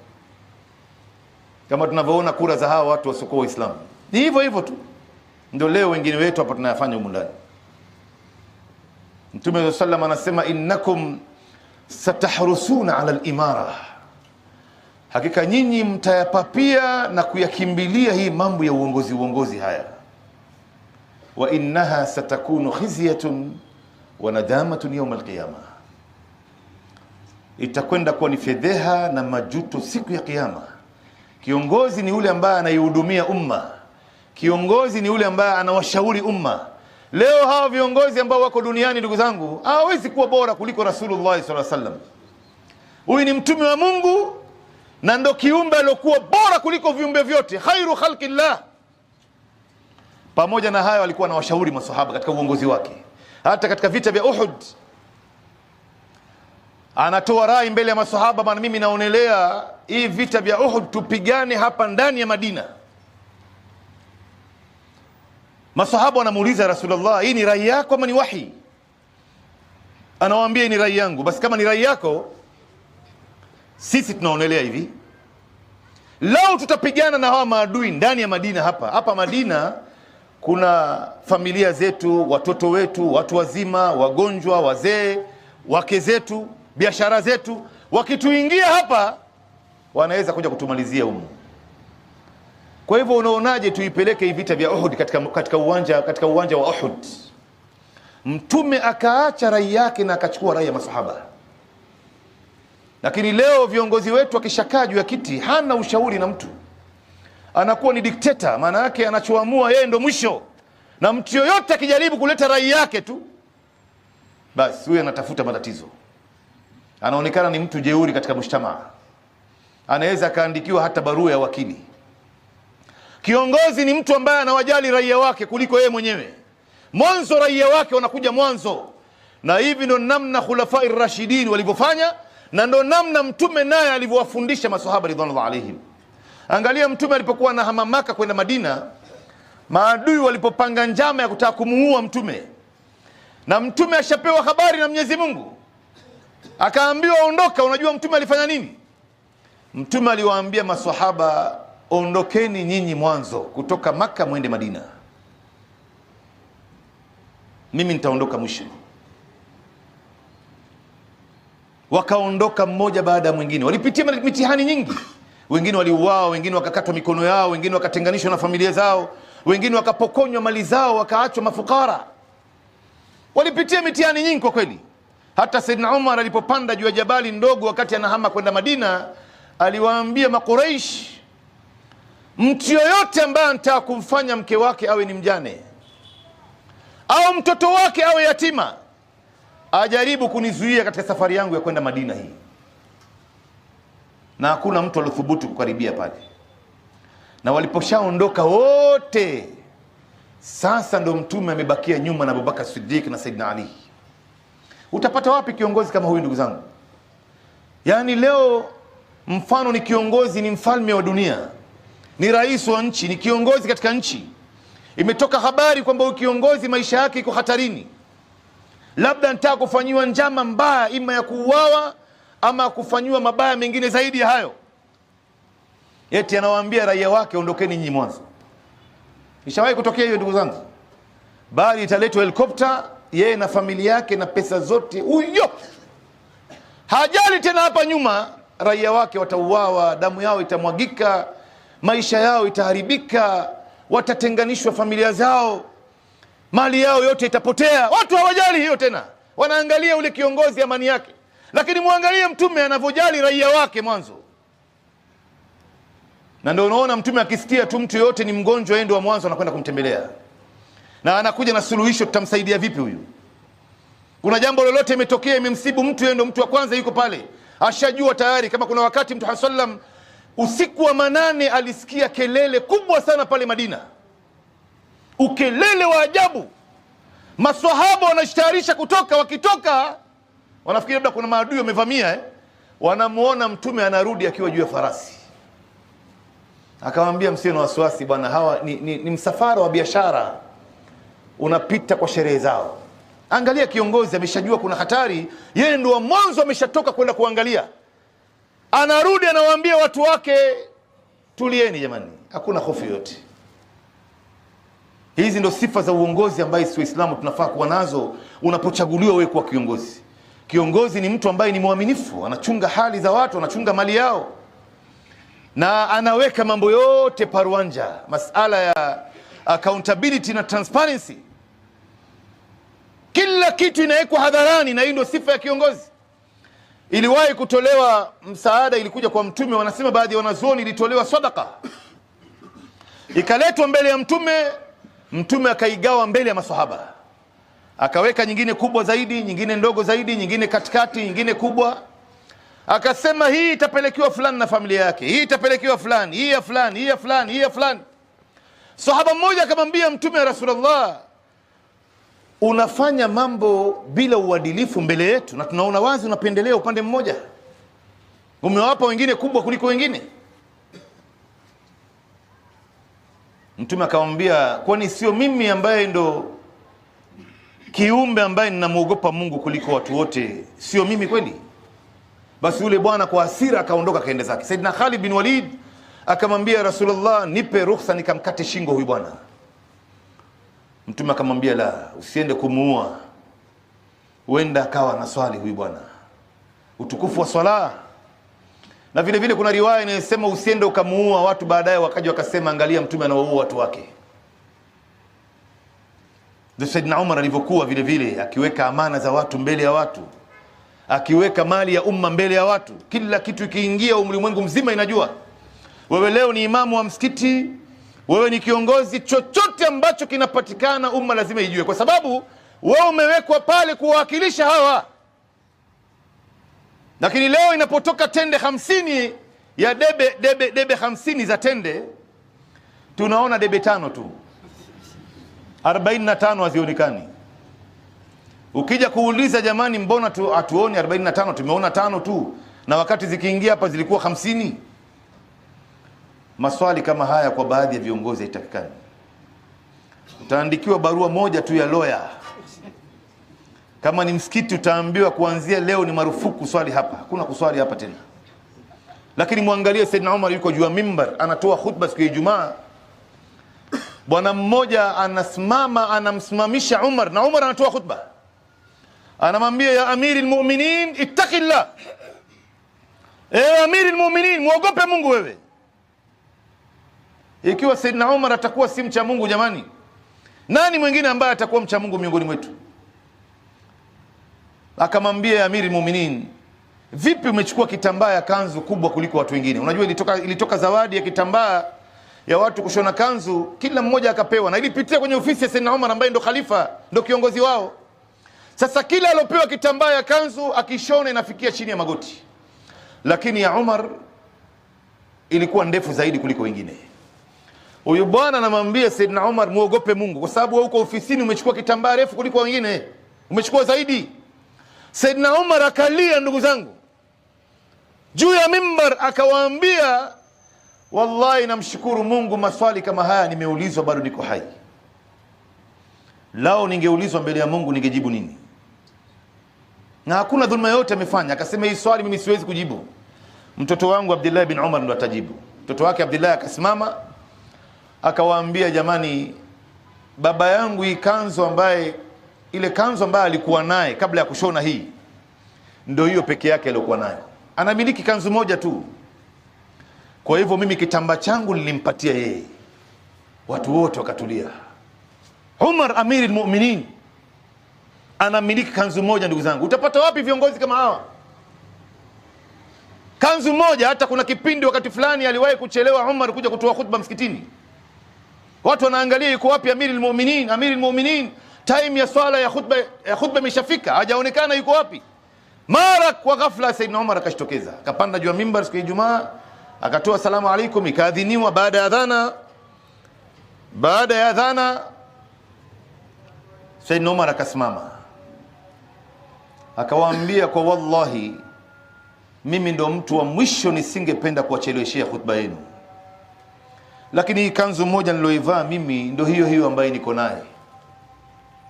Kama tunavyoona kura za hawa watu wasiokuwa Waislamu, ni hivyo hivyo tu. Ndio leo wengine wetu hapa tunayafanya humu ndani. Mtume sallallahu anasema, innakum satahrusuna ala al-imara hakika nyinyi mtayapapia na kuyakimbilia hii mambo ya uongozi haya. Wa innaha satakunu khizyatun wa nadamatun yawm alqiyama, itakwenda kuwa ni fedheha na majuto siku ya kiyama. Kiongozi ni yule ambaye anaihudumia umma, kiongozi ni yule ambaye anawashauri umma. Leo hawa viongozi ambao wako duniani, ndugu zangu, hawezi kuwa bora kuliko Rasulullah sallallahu alaihi wasallam. Huyu ni mtume wa Mungu na ndo kiumbe aliyokuwa bora kuliko viumbe vyote, khairu khalqillah. Pamoja na hayo alikuwa anawashauri maswahaba katika uongozi wake. Hata katika vita vya Uhud anatoa rai mbele ya maswahaba, bwana, mimi naonelea hii vita vya Uhud tupigane hapa ndani ya Madina. Maswahaba wanamuuliza Rasulullah, hii ni rai yako ama ni wahi? Anawaambia, ni rai yangu. Basi kama ni rai yako, sisi tunaonelea hivi, lao tutapigana na hawa maadui ndani ya Madina. Hapa Madina kuna familia zetu, watoto wetu, watu wazima, wagonjwa, wazee, wake zetu, biashara zetu. Wakituingia hapa wanaweza kuja kutumalizia humu. Kwa hivyo unaonaje tuipeleke hii vita vya Uhud katika uwanja wa Uhud? Mtume akaacha rai yake na akachukua rai ya masahaba. Lakini leo viongozi wetu akishakaa juu ya kiti hana ushauri na mtu, anakuwa ni dikteta. Maana yake anachoamua yeye ndo mwisho, na mtu yoyote akijaribu kuleta rai yake tu, basi huyu anatafuta matatizo. Anaonekana ni mtu jeuri katika mshtama, anaweza akaandikiwa hata barua ya wakili. Kiongozi ni mtu ambaye anawajali raia wake kuliko yeye mwenyewe. Mwanzo raia wake wanakuja mwanzo, na hivi ndo namna khulafai rashidin walivyofanya, na ndo namna mtume naye alivyowafundisha maswahaba ridwanullah alaihim. Angalia mtume alipokuwa na hamamaka kwenda Madina, maadui walipopanga njama ya kutaka kumuua mtume, na mtume ashapewa habari na Mwenyezi Mungu, akaambiwa ondoka. Unajua mtume alifanya nini? Mtume aliwaambia maswahaba, ondokeni nyinyi mwanzo kutoka Maka mwende Madina, mimi nitaondoka mwisho. Wakaondoka mmoja baada ya mwingine. Walipitia mitihani nyingi, wengine waliuawa, wengine wakakatwa mikono yao, wengine wakatenganishwa na familia zao, wengine wakapokonywa mali zao, wakaachwa mafukara. Walipitia mitihani nyingi kwa kweli. Hata Saidna Umar alipopanda juu ya jabali ndogo wakati anahama kwenda Madina, aliwaambia Makuraish, mtu yoyote ambaye anataka kumfanya mke wake awe ni mjane au mtoto wake awe yatima, ajaribu kunizuia katika safari yangu ya kwenda Madina hii. Na hakuna mtu aliyothubutu kukaribia pale. Na waliposhaondoka wote, sasa ndo mtume amebakia nyuma na Abubakar Siddiq na Saidna Ali. Utapata wapi kiongozi kama huyu, ndugu zangu? Yaani leo mfano ni kiongozi, ni mfalme wa dunia, ni rais wa nchi, ni kiongozi katika nchi. Imetoka habari kwamba huyu kiongozi maisha yake iko hatarini, labda anataka kufanyiwa njama mbaya, ima ya kuuawa ama kufanyiwa mabaya mengine zaidi ya hayo. Eti anawaambia raia wake, ondokeni nyinyi mwanzo. Ishawahi kutokea hiyo, ndugu zangu? Bali italetwa helikopta, yeye na familia yake na pesa zote, huyo hajali tena hapa nyuma raia wake watauawa, damu yao itamwagika, maisha yao itaharibika, watatenganishwa familia zao, mali yao yote itapotea. Watu hawajali hiyo tena, wanaangalia ule kiongozi, amani yake. Lakini muangalie mtume anavyojali raia wake mwanzo. Na ndio unaona mtume akisikia tu mtu yote ni mgonjwa, yeye ndio wa mwanzo anakwenda kumtembelea, na anakuja na suluhisho, tutamsaidia vipi huyu. Kuna jambo lolote imetokea imemsibu mtu, yeye ndio mtu wa kwanza yuko pale, ashajua tayari. Kama kuna wakati Mtume sallam usiku wa manane alisikia kelele kubwa sana pale Madina, ukelele wa ajabu. Maswahaba wanashtarisha kutoka, wakitoka wanafikiri labda kuna maadui wamevamia, wanamuona mtume anarudi akiwa juu ya farasi. Akamwambia, msio na wasiwasi bwana, hawa ni msafara wa biashara unapita kwa sherehe zao. Angalia kiongozi ameshajua kuna hatari, yeye ndio wa mwanzo ameshatoka kwenda kuangalia. Anarudi anawaambia watu wake, tulieni jamani, hakuna hofu yote. Hizi ndio sifa za uongozi ambaye sisi Waislamu tunafaa kuwa nazo unapochaguliwa wewe kuwa kiongozi. Kiongozi ni mtu ambaye ni mwaminifu, anachunga hali za watu, anachunga mali yao. na anaweka mambo yote parwanja, masala ya accountability na transparency. Kila kitu inawekwa hadharani, na hii ndio sifa ya kiongozi. Iliwahi kutolewa msaada, ilikuja kwa mtume, wanasema baadhi ya wanazuoni ilitolewa sadaka, ikaletwa mbele ya mtume, mtume akaigawa mbele ya maswahaba, akaweka nyingine kubwa zaidi, nyingine ndogo zaidi, nyingine katikati, nyingine kubwa. Akasema hii itapelekewa fulani na familia yake, hii itapelekewa fulani, hii ya fulani, hii ya fulani, hii ya fulani. Sahaba mmoja akamwambia mtume, ya Rasulullah, unafanya mambo bila uadilifu mbele yetu, na tunaona wazi unapendelea upande mmoja, umewapa wengine kubwa kuliko wengine. Mtume akamwambia, kwani sio mimi ambaye ndo kiumbe ambaye ninamuogopa Mungu kuliko watu wote? Sio mimi kweli? Basi yule bwana kwa hasira akaondoka kaenda zake. Saidina Khalid bin Walid akamwambia, Rasulullah, nipe ruhusa nikamkate shingo huyu bwana. Mtume akamwambia, la, usiende kumuua, huenda akawa na swali huyu bwana, utukufu wa swala. Na vile vile kuna riwaya inayosema usiende ukamuua, watu baadaye wakaja wakasema, angalia mtume anawaua watu wake. Ndio Saidina Umar alivyokuwa vile vile, akiweka amana za watu mbele ya watu, akiweka mali ya umma mbele ya watu. Kila kitu ikiingia ulimwengu mzima inajua. Wewe leo ni imamu wa msikiti, wewe ni kiongozi, chochote ambacho kinapatikana umma lazima ijue, kwa sababu wewe umewekwa pale kuwakilisha hawa. Lakini leo inapotoka tende 50 ya debe 50 za tende, tunaona debe 5 tu, 45 hazionekani. Ukija kuuliza, jamani, mbona hatuoni 45? Tumeona 5 tu, na wakati zikiingia hapa zilikuwa 50. Maswali kama haya kwa baadhi ya viongozi haitakikani. Utaandikiwa barua moja tu ya lawyer. Kama ni msikiti utaambiwa kuanzia leo ni marufuku swali hapa, hakuna kuswali hapa tena. Lakini muangalie Saidina Umar yuko juu ya mimbar anatoa khutba siku ya Ijumaa. Bwana mmoja anasimama anamsimamisha Umar, na Umar anatoa khutba. Anamwambia, ya Amirul Mu'minin ittaqillah, Amirul Mu'minin, muogope Mungu wewe. Ikiwa Saidina Umar atakuwa si mcha Mungu, jamani, nani mwingine ambaye atakuwa mcha Mungu miongoni mwetu? Akamwambia, ya Amirul Mu'minin, vipi umechukua kitambaa ya kanzu kubwa kuliko watu wengine? Unajua ilitoka zawadi ya kitambaa ya watu kushona kanzu, kila mmoja akapewa, na ilipitia kwenye ofisi ya Saidina Umar ambaye ndo khalifa, ndo kiongozi wao. Sasa kila alopewa kitambaa ya kanzu akishona inafikia chini ya magoti, lakini ya Umar ilikuwa ndefu zaidi kuliko wengine. Huyu bwana anamwambia Saidina Umar, muogope Mungu, kwa sababu wewe uko ofisini umechukua kitambaa refu kuliko wengine, umechukua zaidi. Saidina Umar akalia, ndugu zangu, juu ya mimbar akawaambia, wallahi namshukuru Mungu, maswali kama haya nimeulizwa bado niko hai. Lao ningeulizwa mbele ya Mungu ningejibu nini? Na hakuna dhulma yote amefanya. Akasema, hii swali mimi siwezi kujibu, mtoto wangu Abdullah bin Umar ndo atajibu. Mtoto wake Abdullah akasimama akawaambia, jamani, baba yangu hii kanzu ambaye, ile kanzu ambaye alikuwa naye kabla ya kushona hii, ndio hiyo peke yake aliyokuwa nayo, anamiliki kanzu moja tu. Kwa hivyo mimi kitambaa changu nilimpatia yeye. Watu wote wakatulia. Umar Amirul Mu'minin anamiliki kanzu moja. Ndugu zangu, utapata wapi viongozi kama hawa? Kanzu moja. Hata kuna kipindi wakati fulani aliwahi kuchelewa Umar kuja kutoa khutba msikitini, watu wanaangalia yuko wapi Amirul Mu'minin. Amirul Mu'minin, time ya swala ya khutba imeshafika, hajaonekana yuko wapi. Mara kwa ghafla Saidina Umar akashitokeza, akapanda juu ya mimbar siku ya Ijumaa, akatoa salamu alaikum, ikaadhiniwa. Baada ya adhana Saidina Umar akasimama akawaambia, kwa wallahi mimi ndo mtu wa mwisho nisingependa kuwacheleweshea khutba yenu, lakini hii kanzu moja niloivaa mimi ndo hiyo ambayo niko naye,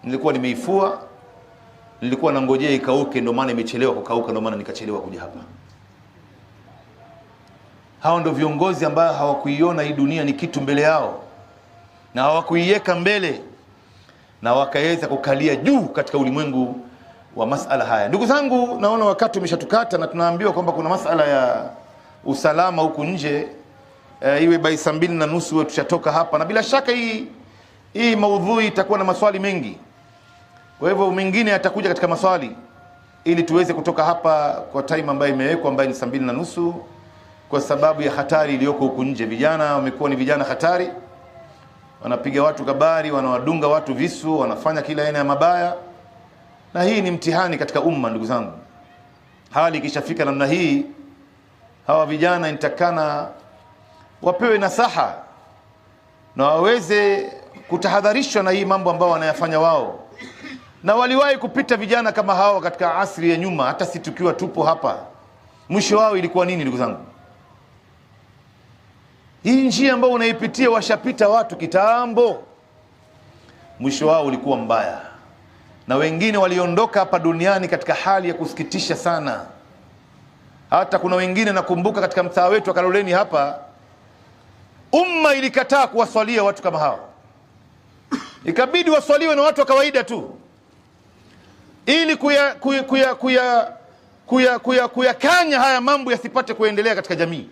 nilikuwa nimeifua, nilikuwa nangojea ikauke, ndo maana imechelewa kukauka, ndo maana nikachelewa kuja hapa. Hao ndo viongozi ambao hawakuiona hii dunia ni kitu mbele yao, na hawakuiweka mbele, na wakaweza kukalia juu katika ulimwengu wa masala haya. Ndugu zangu, naona wakati umeshatukata, na tunaambiwa kwamba kuna masala ya usalama huku nje. iwe by saa 2:30 tushatoka hapa, na bila shaka hii maudhui itakuwa na maswali mengi. Kwa hivyo mwingine atakuja katika maswali ili tuweze kutoka hapa kwa time ambayo imewekwa, ambayo ni saa 2:30, kwa sababu ya hatari iliyoko huku nje. Vijana wamekuwa ni vijana hatari, wanapiga watu kabari, wanawadunga watu visu, wanafanya kila aina ya mabaya, na hii ni mtihani katika umma. Ndugu zangu, hali ikishafika namna hii, hawa vijana inatakana wapewe nasaha na waweze kutahadharishwa na hii mambo ambao wanayafanya wao. Na waliwahi kupita vijana kama hao katika asri ya nyuma, hata si tukiwa tupo hapa. Mwisho wao ilikuwa nini ndugu zangu? Hii njia ambayo unaipitia washapita watu kitambo, mwisho wao ulikuwa mbaya, na wengine waliondoka hapa duniani katika hali ya kusikitisha sana. Hata kuna wengine nakumbuka katika mtaa wetu wa Kaloleni hapa, umma ilikataa kuwaswalia watu kama hao, ikabidi waswaliwe na watu wa kawaida tu, ili kuyakanya haya mambo yasipate kuendelea katika jamii.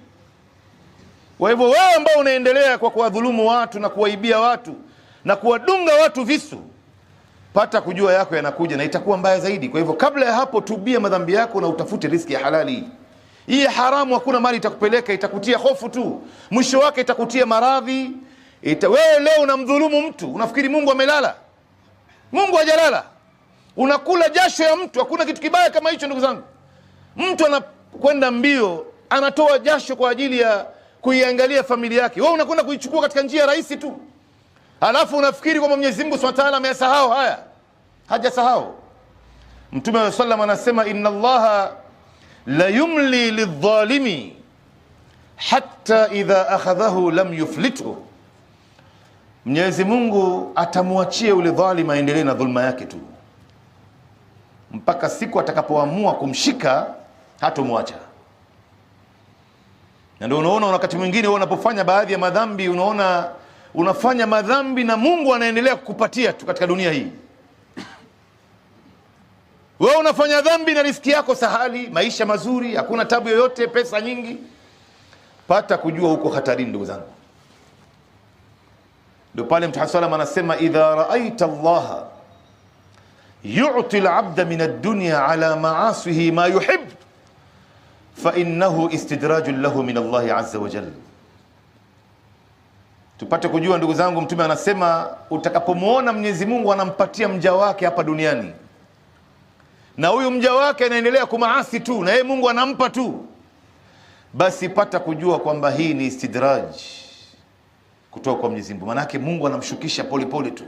Kwa hivyo wewe ambao unaendelea kwa kuwadhulumu watu na kuwaibia watu na kuwadunga watu visu, pata kujua yako yanakuja na itakuwa mbaya zaidi. Kwa hivyo kabla ya hapo, tubia madhambi yako na utafute riziki ya halali. Hii haramu hakuna mali itakupeleka, itakutia hofu tu, mwisho wake itakutia maradhi. Wewe leo unamdhulumu mtu, unafikiri Mungu amelala? Mungu hajalala. Unakula jasho ya mtu. Hakuna kitu kibaya kama hicho ndugu zangu. Mtu anakwenda mbio, anatoa jasho kwa ajili ya kuiangalia familia yake, wewe unakwenda kuichukua katika njia rahisi tu, alafu unafikiri kwamba Mwenyezi Mungu Subhanahu wa Ta'ala amesahau haya. Hajasahau. Mtume wa sallam anasema, inna Allaha la yumli lidh-dhalimi hatta idha akhadhahu lam yuflithu. Mwenyezi Mungu atamwachia ule dhalim aendelee na dhulma yake tu, mpaka siku atakapoamua kumshika hatomwacha. Na ndio unaona wakati mwingine wewe unapofanya baadhi ya madhambi, unaona unafanya madhambi na Mungu anaendelea kukupatia tu katika dunia hii. Wewe unafanya dhambi na riziki yako sahali, maisha mazuri, hakuna tabu yoyote, pesa nyingi. Pata kujua huko hatarini ndugu zangu. Ndio pale Mtume sallallahu anasema, idha ra'aita Allah yu'ti al-'abda min ad-dunya ala ma'asihi ma yuhib fa innahu istidrajun lahu min Allah azza wa jalla. Tupate kujua ndugu zangu, Mtume anasema utakapomuona Mwenyezi Mungu anampatia mja wake hapa duniani, na huyu mja wake anaendelea kumaasi tu, na yeye Mungu anampa tu, basi pata kujua kwamba hii ni istidraj kutoka kwa Mwenyezi Mungu. Maana yake Mungu anamshukisha pole pole tu.